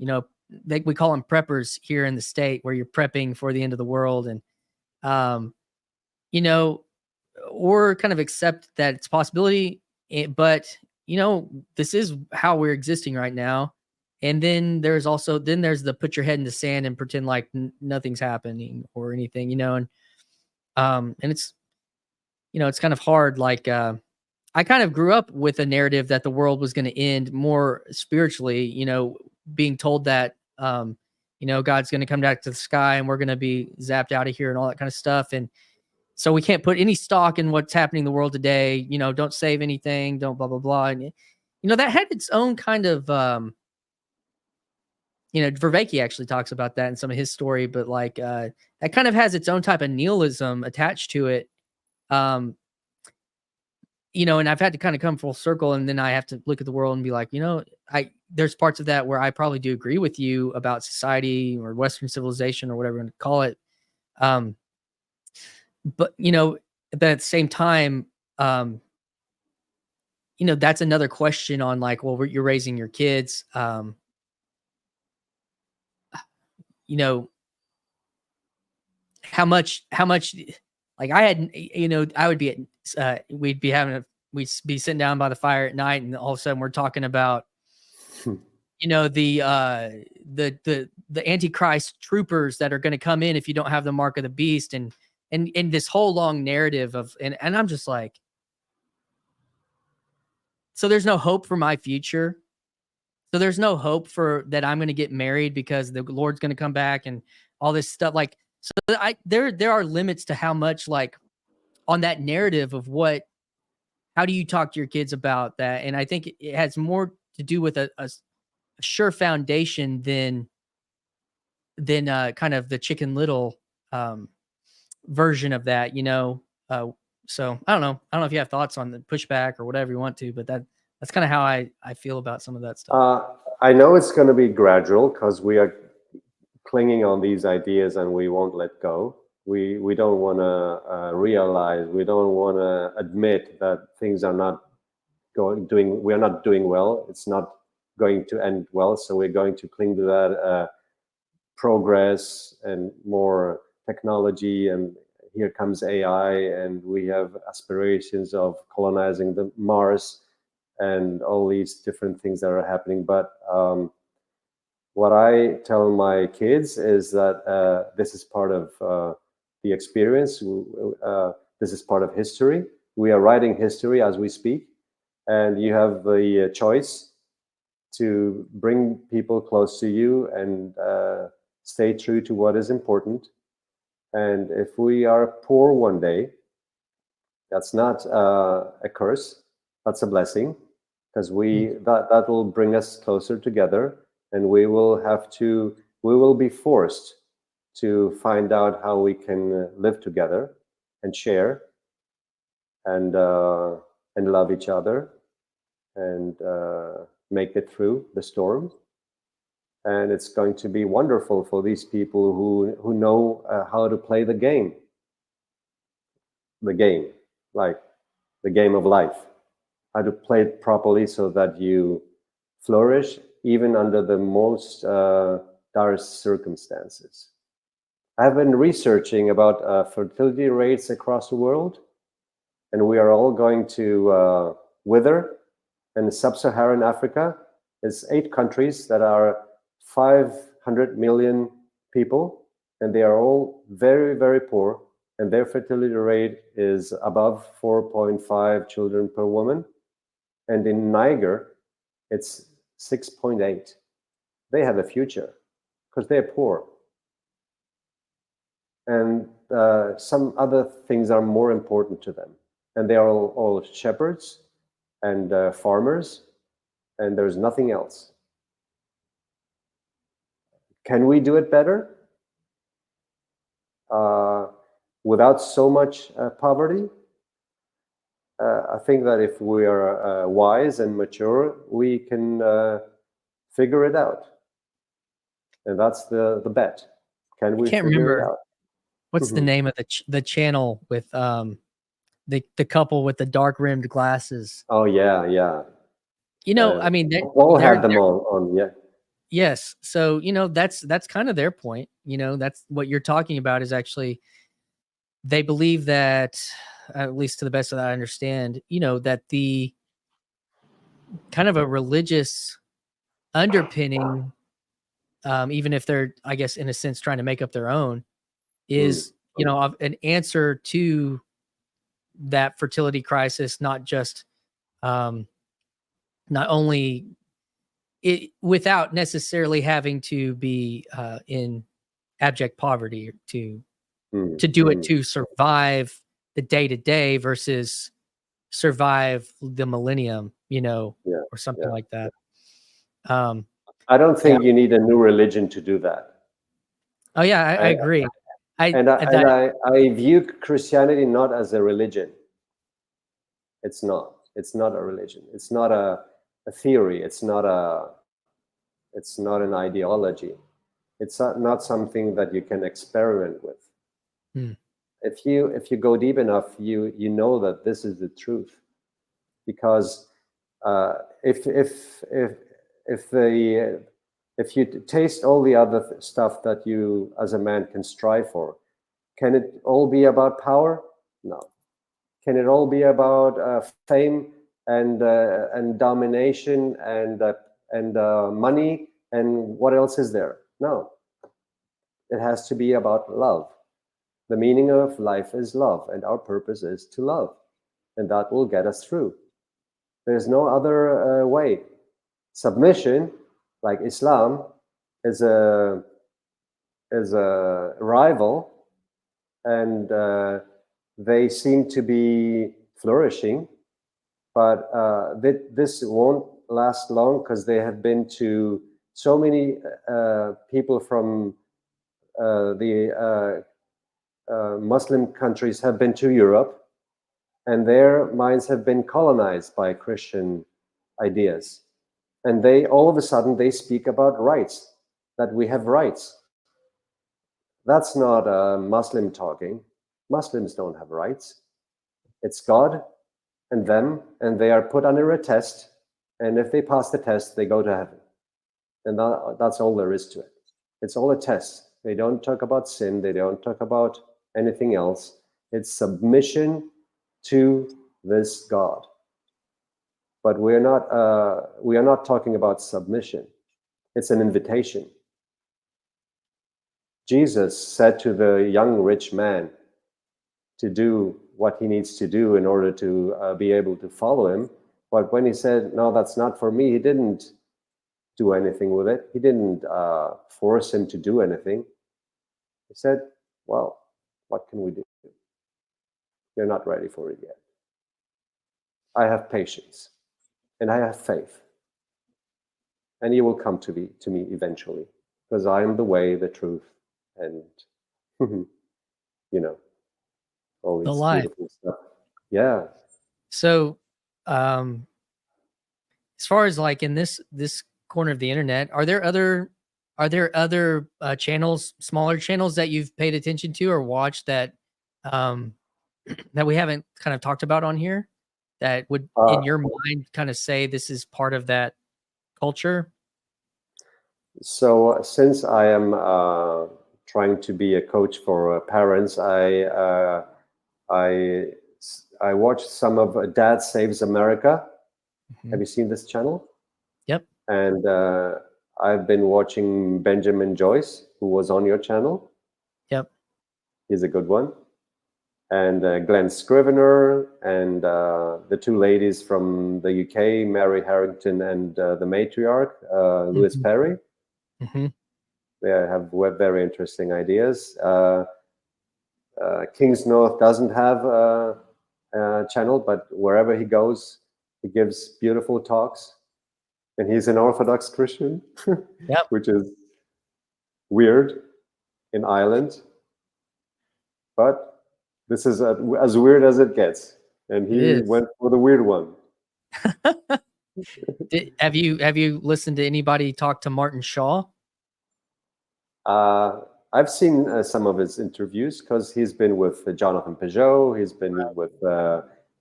we call them preppers here in the state, where you're prepping for the end of the world. And, or kind of accept that it's a possibility, but, this is how we're existing right now. And then there's the put your head in the sand and pretend like nothing's happening or anything, and it's, it's kind of hard. Like, I kind of grew up with a narrative that the world was going to end more spiritually, being told that, God's going to come back to the sky and we're going to be zapped out of here and all that kind of stuff. And so we can't put any stock in what's happening in the world today. Don't save anything, don't blah, blah, blah. And, that had its own kind of, Vervaeke actually talks about that in some of his story, but like, that kind of has its own type of nihilism attached to it. And I've had to kind of come full circle, and then I have to look at the world and be like, there's parts of that where I probably do agree with you about society or Western civilization or whatever you want to call it. But, at the same time, that's another question on like, well, you're raising your kids, how much, like I had, I would be at, we'd be sitting down by the fire at night, and all of a sudden we're talking about, the Antichrist troopers that are going to come in if you don't have the mark of the beast, and this whole long narrative of, and I'm just like, so there's no hope for my future. So there's no hope for that I'm going to get married because the Lord's going to come back and all this stuff. Like, so there are limits to how much, like, on that narrative of how do you talk to your kids about that? And I think it has more to do with a sure foundation than kind of the Chicken Little version of that, so I don't know if you have thoughts on the pushback or whatever you want to, but that's kind of how I feel about some of that stuff. I know it's going to be gradual because we are clinging on these ideas and we won't let go. We don't want to realize, we don't want to admit that things are not we're not doing well. It's not going to end well. So we're going to cling to that progress and more technology, and here comes AI, and we have aspirations of colonizing the Mars, and all these different things that are happening. But what I tell my kids is that this is part of the experience. This is part of history. We are writing history as we speak, and you have the choice to bring people close to you and stay true to what is important. And if we are poor one day, that's not a curse, that's a blessing, because that will bring us closer together, and we will be forced to find out how we can live together and share and love each other and make it through the storm. And it's going to be wonderful for these people who know how to play the game, like the game of life, how to play it properly so that you flourish even under the most direst circumstances. I've been researching about fertility rates across the world, and we are all going to wither. In sub-Saharan Africa, there's 8 countries that are 500 million people, and they are all very, very poor, and their fertility rate is above 4.5 children per woman. And in Niger, it's 6.8. They have a future because they're poor. And some other things are more important to them. And they are all shepherds and farmers, and there's nothing else. Can we do it better? Without so much poverty? I think that if we are wise and mature, we can figure it out. And that's the bet. Can we figure it out? What's the name of the channel with the couple with the dark rimmed glasses? Oh yeah. I mean, all had them on, yeah. Yes. So, that's kind of their point. That's what you're talking about is actually they believe that, at least to the best of that I understand, that the kind of a religious underpinning, even if they're, I guess, in a sense, trying to make up their own, is, an answer to that fertility crisis, not just, not only without necessarily having to be in abject poverty to do it to survive the day-to-day versus survive the millennium, or something like that. I don't think you need a new religion to do that. Oh yeah, I agree. I view Christianity not as a religion. It's not. It's not a religion. It's not a theory. It's not an ideology. It's not something that you can experiment with. If you go deep enough, you know that this is the truth. Because if you taste all the other stuff that you as a man can strive for, can it all be about power? No. Can it all be about fame and domination and money and what else is there? No. It has to be about love. The meaning of life is love, and our purpose is to love, and that will get us through. There's no other way. Submission, like Islam, is a rival, and they seem to be flourishing, but this won't last long because they have been to so many people from the Muslim countries have been to Europe, and their minds have been colonized by Christian ideas. And they all of a sudden they speak about rights, that we have rights. That's not Muslim talking. Muslims don't have rights. It's God and them, and they are put under a test. And if they pass the test, they go to heaven. And that's all there is to it. It's all a test. They don't talk about sin. They don't talk about anything else. It's submission to this God. But we are not talking about submission. It's an invitation. Jesus said to the young rich man to do what he needs to do in order to be able to follow him. But when he said, no, that's not for me, he didn't do anything with it. He didn't force him to do anything. He said, well, what can we do? You're not ready for it yet. I have patience and I have faith. And you will come to me eventually, because I am the way, the truth, and all The these life. beautiful stuff. Yeah. So, as far as like in this corner of the internet, are there other channels, smaller channels that you've paid attention to or watched that that we haven't kind of talked about on here that would, in your mind, kind of say this is part of that culture? So since I am trying to be a coach for parents, I watched some of Dad Saves America. Have you seen this channel? Yep. And I've been watching Benjamin Joyce, who was on your channel. Yep. He's a good one. And Glenn Scrivener and the two ladies from the UK, Mary Harrington and the matriarch, Louise Perry. They have very interesting ideas. King's North doesn't have a channel, but wherever he goes, he gives beautiful talks. And he's an Orthodox Christian, Yep. which is weird in Ireland. But this is as weird as it gets. And he went for the weird one. Have you listened to anybody talk to Martin Shaw? I've seen some of his interviews because he's been with Jonathan Peugeot. He's been with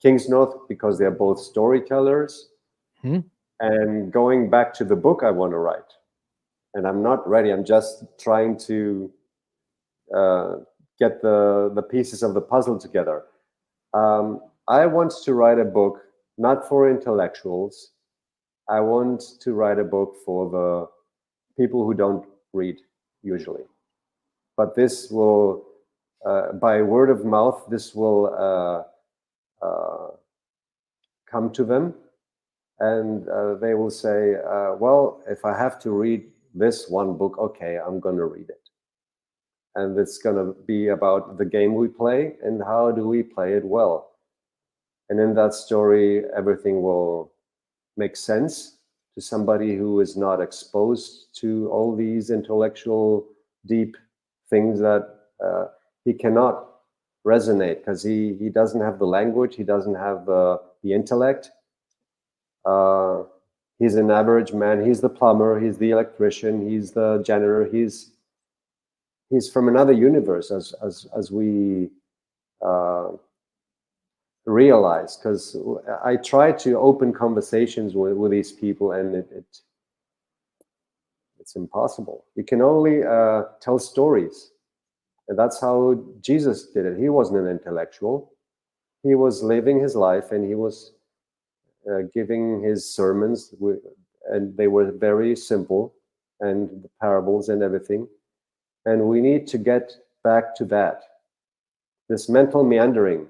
King's North because they're both storytellers. And going back to the book I want to write. And I'm not ready. I'm just trying to get the pieces of the puzzle together. I want to write a book not for intellectuals. I want to write a book for the people who don't read usually. But this will, by word of mouth, this will come to them. And they will say, well, if I have to read this one book, okay, I'm going to read it. And it's going to be about the game we play and how do we play it well. And in that story, everything will make sense to somebody who is not exposed to all these intellectual, deep things that he cannot resonate because he doesn't have the language, he doesn't have the intellect. He's an average man. He's the plumber. He's the electrician. He's the janitor. He's from another universe, as we realize. Because I try to open conversations with these people, and it's impossible. You can only tell stories, and that's how Jesus did it. He wasn't an intellectual. He was living his life, and he was giving his sermons, and they were very simple, and the parables and everything. And we need to get back to that. This mental meandering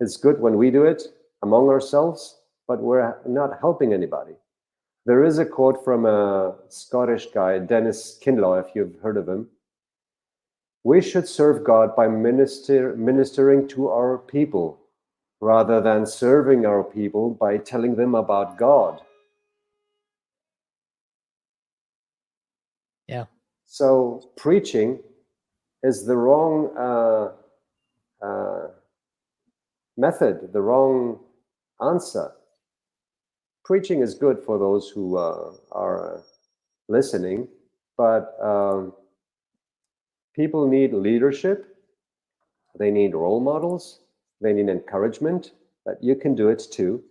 is good when we do it among ourselves, but we're not helping anybody. There is a quote from a Scottish guy, Dennis Kinlaw, if you've heard of him. We should serve God by ministering to our people, rather than serving our people by telling them about God. Yeah. So preaching is the wrong method, the wrong answer. Preaching is good for those who are listening, but people need leadership. They need role models. They need encouragement that you can do it too.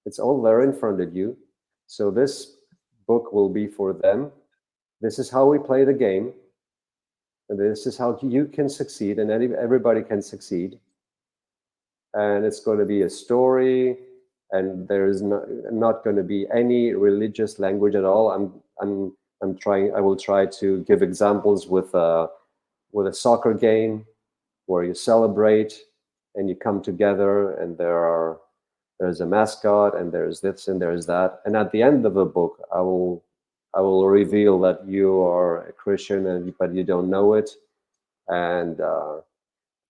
It's all there in front of you. So this book will be for them. This is how we play the game. And this is how you can succeed, and everybody can succeed. And it's going to be a story, and there is not going to be any religious language at all. I'm trying. I will try to give examples with a soccer game where you celebrate and you come together, and there's a mascot, and there's this and there's that. And at the end of the book, I will reveal that you are a Christian, but you don't know it, and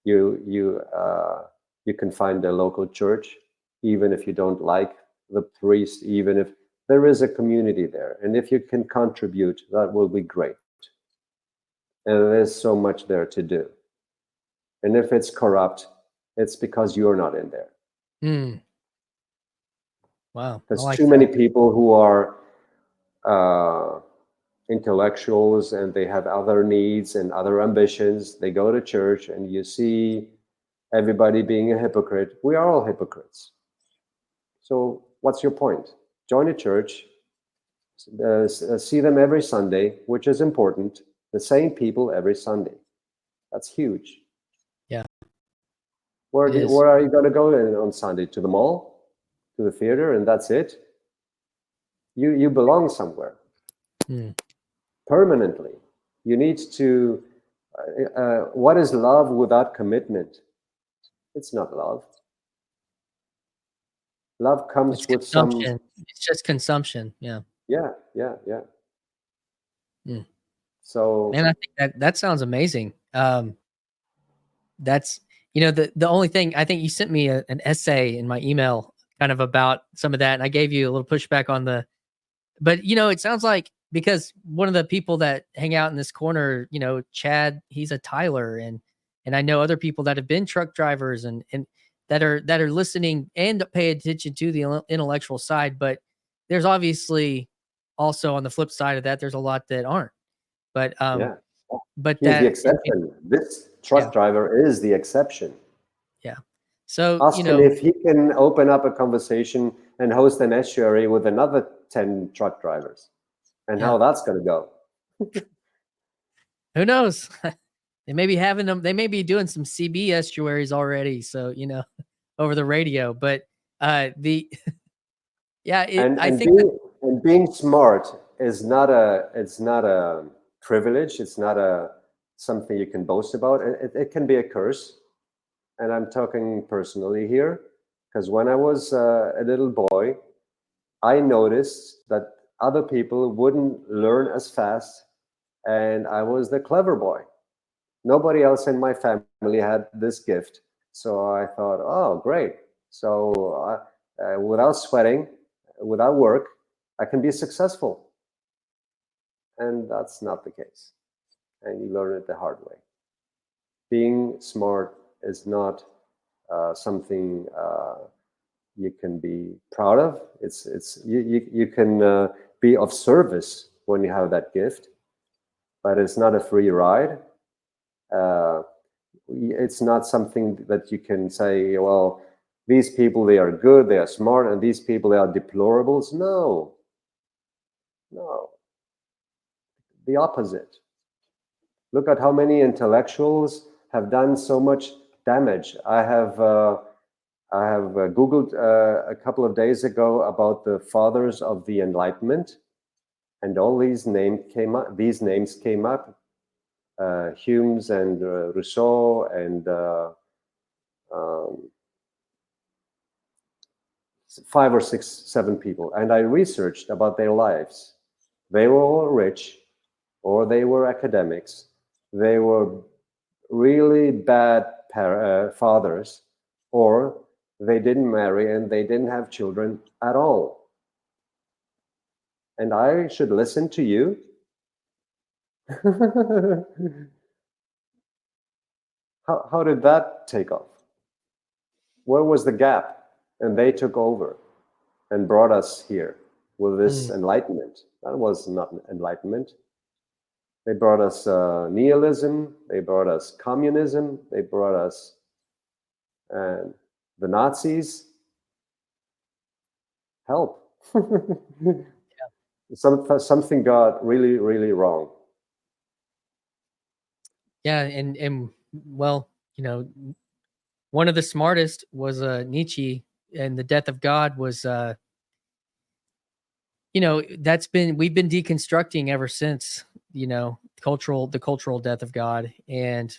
you can find a local church, even if you don't like the priest, even if there is a community there, and if you can contribute, that will be great. And there's so much there to do. And if it's corrupt, it's because you're not in there. Wow. There's like too many people who are intellectuals, and they have other needs and other ambitions. They go to church, and you see everybody being a hypocrite. We are all hypocrites. So what's your point? Join a church, see them every Sunday, which is important. The same people every Sunday. That's huge. Yeah. Where are you going to go on Sunday? To the mall? To the theater? And that's it? You belong somewhere. Permanently. You need to... what is love without commitment? It's not love. Love comes with some... It's just consumption. Yeah. Yeah. So, man, I think that sounds amazing. That's, the only thing, I think you sent me an essay in my email kind of about some of that, and I gave you a little pushback on but it sounds like, because one of the people that hang out in this corner, Chad, he's a Tyler, and I know other people that have been truck drivers and that are listening and pay attention to the intellectual side, but there's obviously also on the flip side of that, there's a lot that aren't. But yeah. but He's the that exception. This truck driver is the exception. Yeah. So, ask him if he can open up a conversation and host an estuary with another 10 truck drivers, and how that's going to go. Who knows? They may be having them. They may be doing some CB estuaries already. So, over the radio, but I think being smart is not a privilege. It's not something you can boast about. It can be a curse. And I'm talking personally here, because when I was a little boy, I noticed that other people wouldn't learn as fast, and I was the clever boy. Nobody else in my family had this gift. So I thought, oh, great. So without sweating, without work, I can be successful. And that's not the case. And you learn it the hard way. Being smart is not something you can be proud of. You can be of service when you have that gift, but it's not a free ride. It's not something that you can say, well, these people, they are good, they are smart, and these people, they are deplorables. No. The opposite. Look at how many intellectuals have done so much damage. I have Googled a couple of days ago about the fathers of the Enlightenment, and all these names came up. Hume's and Rousseau and 5 or 6, 7 people. And I researched about their lives. They were all rich, or they were academics. They were really bad fathers, or they didn't marry and they didn't have children at all. And I should listen to you? How did that take off? Where was the gap? And they took over and brought us here with this enlightenment. That was not enlightenment. They brought us nihilism. They brought us communism. They brought us the Nazis. Help. Something got really, really wrong. Yeah, and well, one of the smartest was Nietzsche, and the death of God was we've been deconstructing ever since, the cultural death of God. And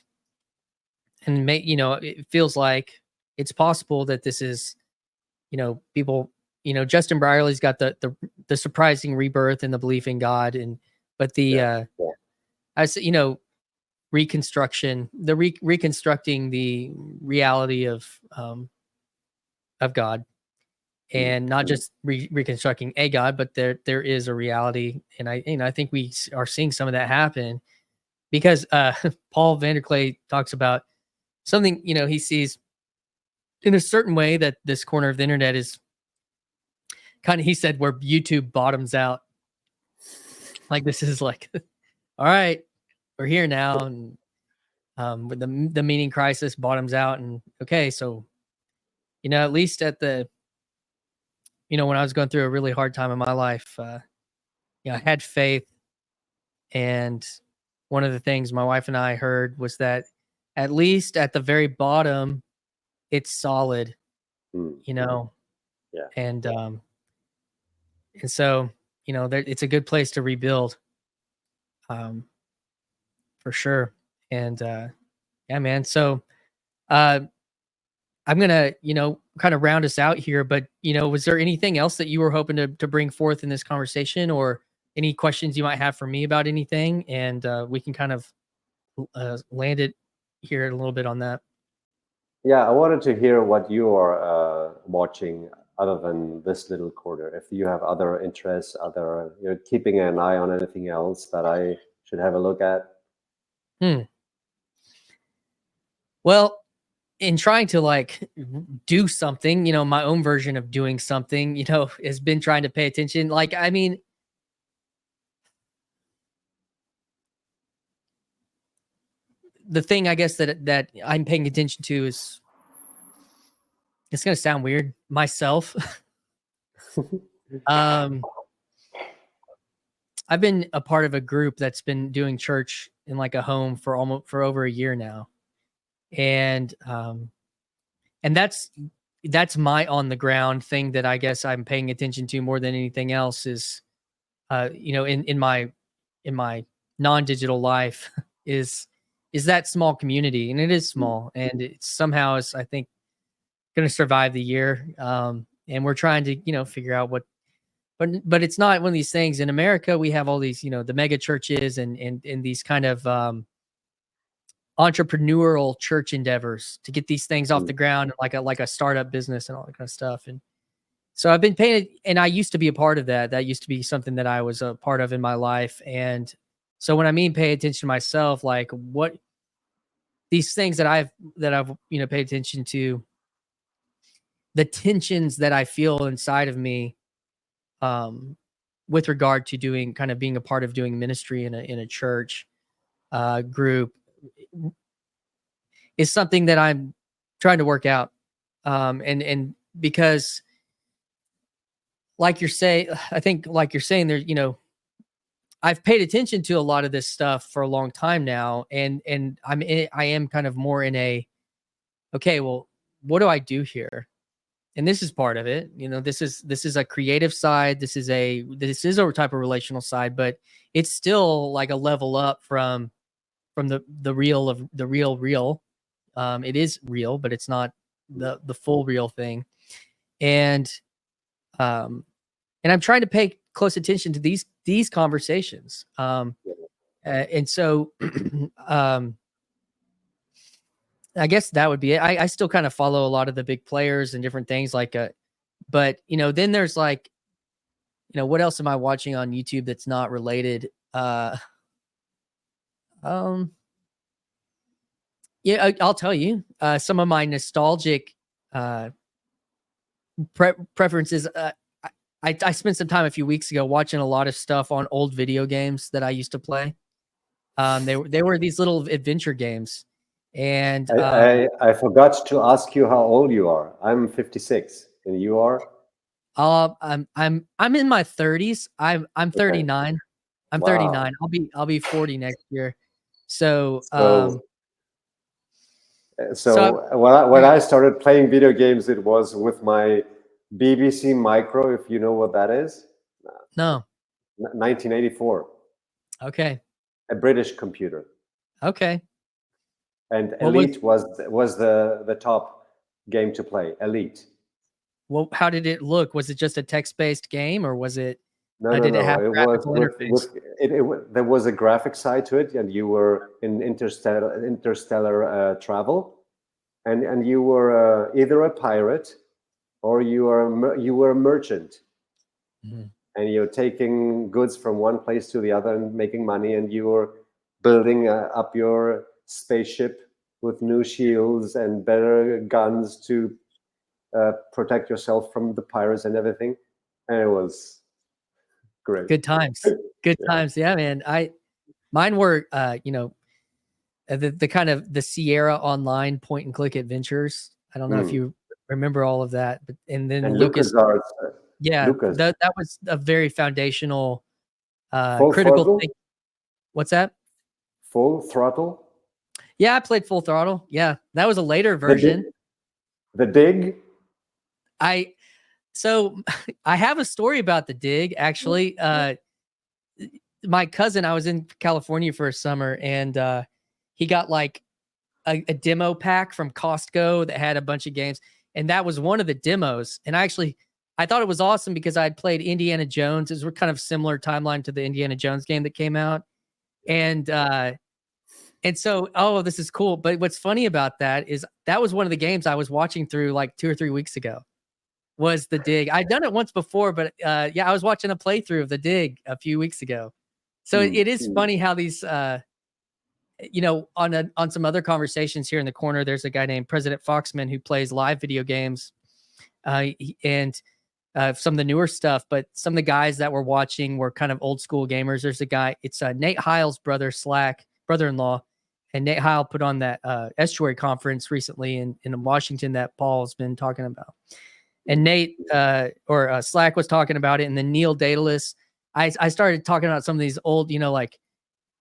it feels like it's possible that this is, people, Justin Brierly's got the surprising rebirth and the belief in God. But the Yeah, yeah. I say, reconstruction, reconstructing the reality of God, and not just reconstructing a God, but there is a reality. And I think we are seeing some of that happen, because Paul Vanderklay talks about something, he sees in a certain way, that this corner of the internet is kind of, he said, where YouTube bottoms out. Like, this is like, all right, we're here now. And with the meaning crisis bottoms out. And okay, so, at least when I was going through a really hard time in my life, I had faith. And one of the things my wife and I heard was that, at least at the very bottom, it's solid, Mm. you know, Yeah. and so, it's a good place to rebuild, um, for sure. And yeah, man. So uh, I'm gonna, kind of round us out here. But was there anything else that you were hoping to bring forth in this conversation, or any questions you might have for me about anything? And we can kind of land it here a little bit on that. Yeah, I wanted to hear what you are watching other than this little corner. If you have other interests, you're keeping an eye on anything else that I should have a look at. Hmm. Well, in trying to like do something, my own version of doing something, has been trying to pay attention. Like, I mean, the thing I guess that I'm paying attention to is, it's gonna sound weird, myself. um, I've been a part of a group that's been doing church in like a home for over a year now, and that's my on the ground thing that I guess I'm paying attention to more than anything else. Is in my non-digital life, is that small community. And it is small, and it's somehow is, I think, going to survive the year. And we're trying to figure out what, but it's not one of these things. In America, we have all these, the mega churches, and these kind of entrepreneurial church endeavors to get these things off Mm. the ground, like a startup business and all that kind of stuff. And so I've been paying, and I used to be a part of that. That used to be something that I was a part of in my life. And so when I mean pay attention to myself, like what these things that I've paid attention to, the tensions that I feel inside of me, um, with regard to being a part of doing ministry in a church group, is something that I'm trying to work out. And because, I think, like you're saying, there, I've paid attention to a lot of this stuff for a long time now, and I am kind of more in a, okay, well, what do I do here? And this is part of it. This is a creative side. This is a type of relational side, but it's still like a level up from the real. It is real, but it's not the full real thing. And um, and I'm trying to pay close attention to these conversations. And so, um, I guess that would be it. I still kind of follow a lot of the big players and different things, but then there's like, what else am I watching on YouTube that's not related? Um, yeah, I'll tell you, some of my nostalgic, uh, preferences. I spent some time a few weeks ago watching a lot of stuff on old video games that I used to play. They were these little adventure games, and I forgot to ask you how old you are. I'm 56, and you are? I'm in my 30s. I'm Okay. 39. I'm Wow. 39. I'll be 40 next year. So, So, so when I started playing video games, it was with my BBC Micro, if you know what that is, no. 1984, Okay. a British computer. Okay. And What was, Elite was the top game to play. Elite. well, how did it look? Was it just a text-based game, or was it, No, no, did it no. have It was graphical with interface? there was a graphic side to it, and you were in interstellar travel, and you were either a pirate or you were a merchant, Mhm. and you're taking goods from one place to the other and making money, and you were building up your spaceship with new shields and better guns to protect yourself from the pirates and everything, and it was great. Good times. Good Yeah. times. Yeah, man. Mine were, the kind of the Sierra Online point and click adventures. I don't know if Mm. you remember all of that, but and then And Lucas, LucasArts, yeah, Lucas, that was a very foundational, full critical throttle, thing. What's that? full throttle, Yeah, I played Full Throttle. Yeah, that was a later the dig, version. the dig. I so I have a story about the dig actually. My cousin, I was in California for a summer, and he got like a demo pack from Costco that had a bunch of games, and that was one of the demos. And I thought it was awesome because I had played Indiana Jones. It was kind of similar timeline to the Indiana Jones game that came out, and so, oh, this is cool. But what's funny about that is that was one of the games I was watching through like 2 or 3 weeks ago. Was the dig? I'd done it once before, but yeah, I was watching a playthrough of the dig a few weeks ago. So Mm, it is mm. funny how these, on some other conversations here in the corner, there's a guy named President Foxman who plays live video games, and some of the newer stuff. But some of the guys that were watching were kind of old school gamers. There's a guy, it's Nate Heil's brother-in-law, and Nate Heil put on that estuary conference recently in Washington that Paul's been talking about. And Nate Slack was talking about it, and then Neil Daedalus. I started talking about some of these old, like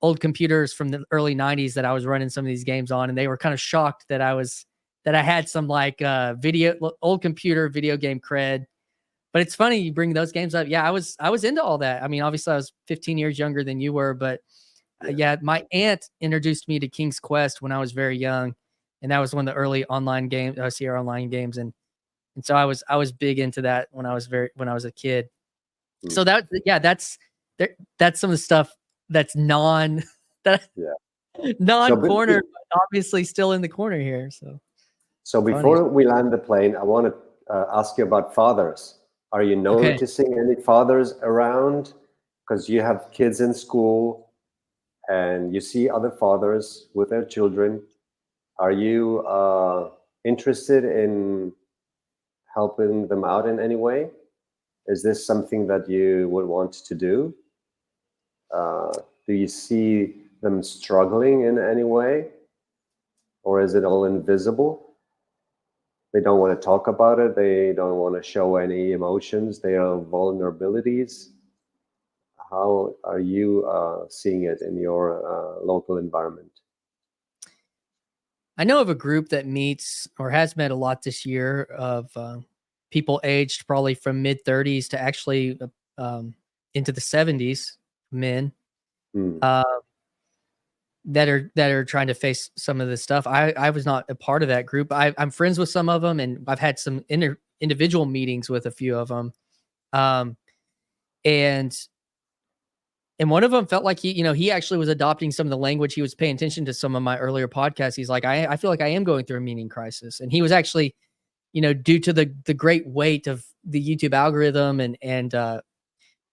old computers from the early 90s that I was running some of these games on, and they were kind of shocked that I had some like old computer video game cred. But it's funny you bring those games up. Yeah, I was into all that. I mean, obviously I was 15 years younger than you were, but Yeah. yeah, my aunt introduced me to King's Quest when I was very young, and that was one of the early online games, Sierra Online games, and so I was big into that when I was a kid. Mm. So that's some of the stuff that's that Yeah. non-corner, but obviously still in the corner here. So Funny. before we land the plane, I want to ask you about fathers. Are you Okay. noticing any fathers around? Because you have kids in school and you see other fathers with their children. Are you interested in helping them out in any way? Is this something that you would want to do? Do you see them struggling in any way? Or is it all invisible? They don't want to talk about it. They don't want to show any emotions, their vulnerabilities. How are you seeing it in your local environment? I know of a group that meets or has met a lot this year of people aged probably from mid 30s to actually into the 70s, men Hmm. uh, that are trying to face some of this stuff. I was not a part of that group. I'm friends with some of them, and I've had some individual meetings with a few of them. Um, and one of them felt like he actually was adopting some of the language. He was paying attention to some of my earlier podcasts. He's like, I feel like I am going through a meaning crisis. And he was actually, due to the great weight of the YouTube algorithm and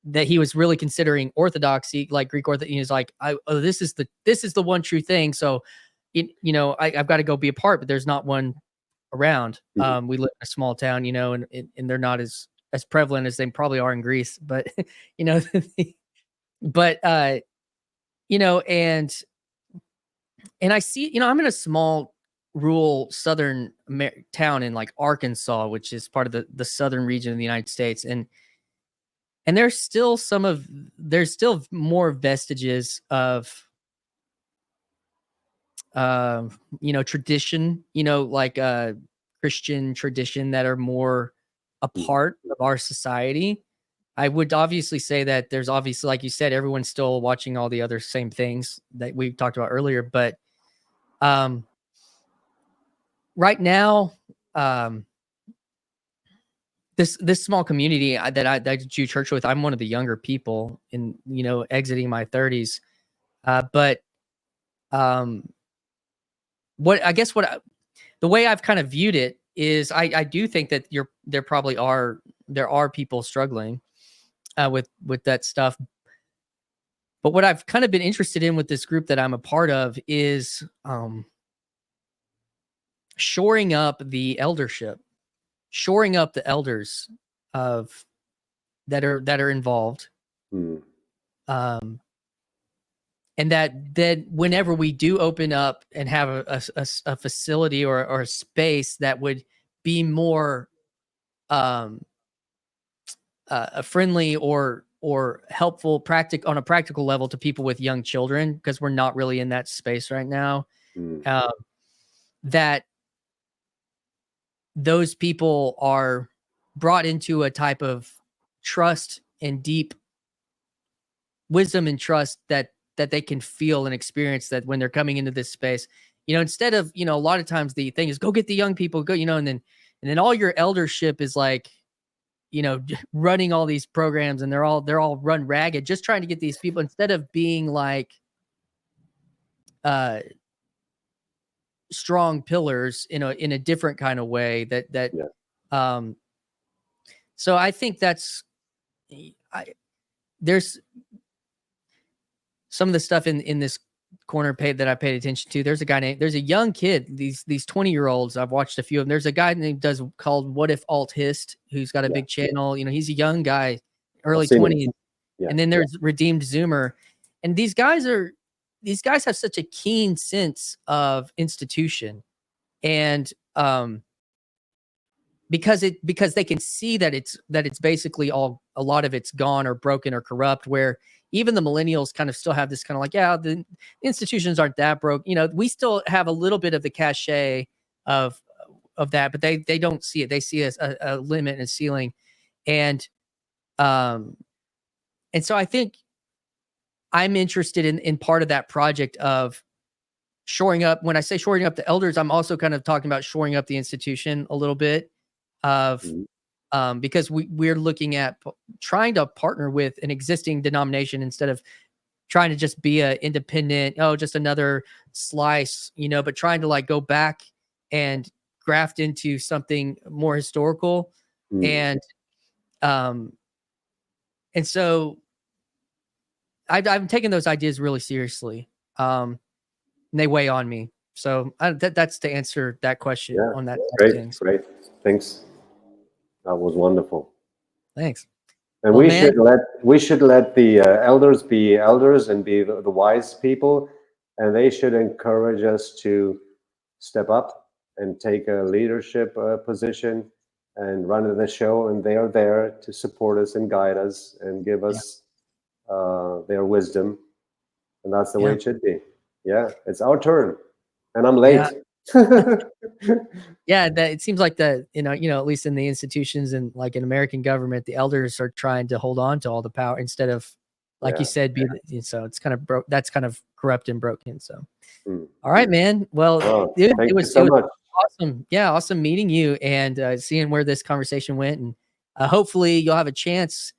that he was really considering orthodoxy, like Greek orthodoxy. He's like, this is the one true thing. So, I've got to go be a part, but there's not one around. Mhm. We live in a small town, and they're not as prevalent as they probably are in Greece, but you know, but and I see, I'm in a small rural southern town in like Arkansas, which is part of the southern region of the United States, and there's still more vestiges of tradition, like Christian tradition that are more a part of our society. I would obviously say that there's obviously, like you said, everyone's still watching all the other same things that we talked about earlier. But right now, this small community that I do church with, I'm one of the younger people in, exiting my 30s. But the way I've kind of viewed it is I do think that there are people struggling with that stuff. But what I've kind of been interested in with this group that I'm a part of is shoring up the eldership, shoring up the elders that are involved. And that whenever we do open up and have a facility or a space that would be more friendly or helpful on a practical level to people with young children, because we're not really in that space right now, that those people are brought into a type of trust and deep wisdom and trust that they can feel and experience, that when they're coming into this space, instead of, a lot of times the thing is go get the young people, go, and then all your eldership is like, running all these programs, and they're all run ragged, just trying to get these people, instead of being like strong pillars in a different kind of way so I think there's some of the stuff in this corner page that I paid attention to. There's a young kid, these 20-year-olds. I've watched a few of them. There's a guy called What If Alt Hist, who's got a big channel. He's a young guy, early 20s. And then there's Redeemed Zoomer. And these guys have such a keen sense of institution. And because they can see that it's basically a lot of it's gone or broken or corrupt, where even the millennials kind of still have this kind of like, the institutions aren't that broke. We still have a little bit of the cachet of that, but they don't see it. They see a limit and a ceiling. And so I think I'm interested in part of that project of shoring up. When I say shoring up the elders, I'm also kind of talking about shoring up the institution a little bit because we're looking at trying to partner with an existing denomination instead of trying to just be a independent, just another slice, but trying to like go back and graft into something more historical. And so I've taken those ideas really seriously. And they weigh on me. So that's to answer that question on that. Great. Thanks. That was wonderful. Thanks. And we should let the elders be elders and be the wise people, and they should encourage us to step up and take a leadership position and run the show. And they are there to support us and guide us and give us their wisdom, and that's the way it should be. It's our turn, and I'm late. It seems like that, at least in the institutions and like in American government, the elders are trying to hold on to all the power instead of, like you said, so it's kind of broke. That's kind of corrupt and broken. So, all right, man. Well, it was awesome. Yeah. Awesome meeting you and seeing where this conversation went. And hopefully you'll have a chance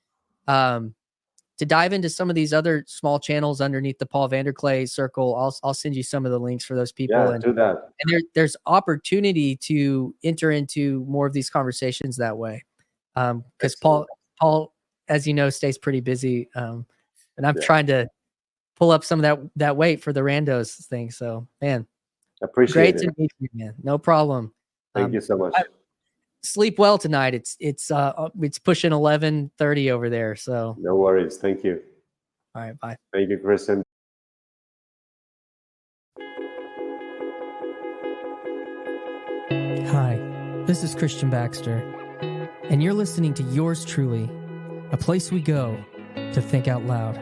to dive into some of these other small channels underneath the Paul Vanderklay circle. I'll send you some of the links for those people. Yeah, do that. And there's opportunity to enter into more of these conversations that way. Because Paul, as you know, stays pretty busy. And I'm trying to pull up some of that weight for the randos thing. So, man, appreciate it. Great to meet you, man. No problem. Thank you so much. Sleep well tonight. It's pushing 11:30 over there. So no worries. Thank you. All right. Bye. Thank you, Christian. Hi, this is Christian Baxter, and you're listening to Yours Truly, a place we go to think out loud.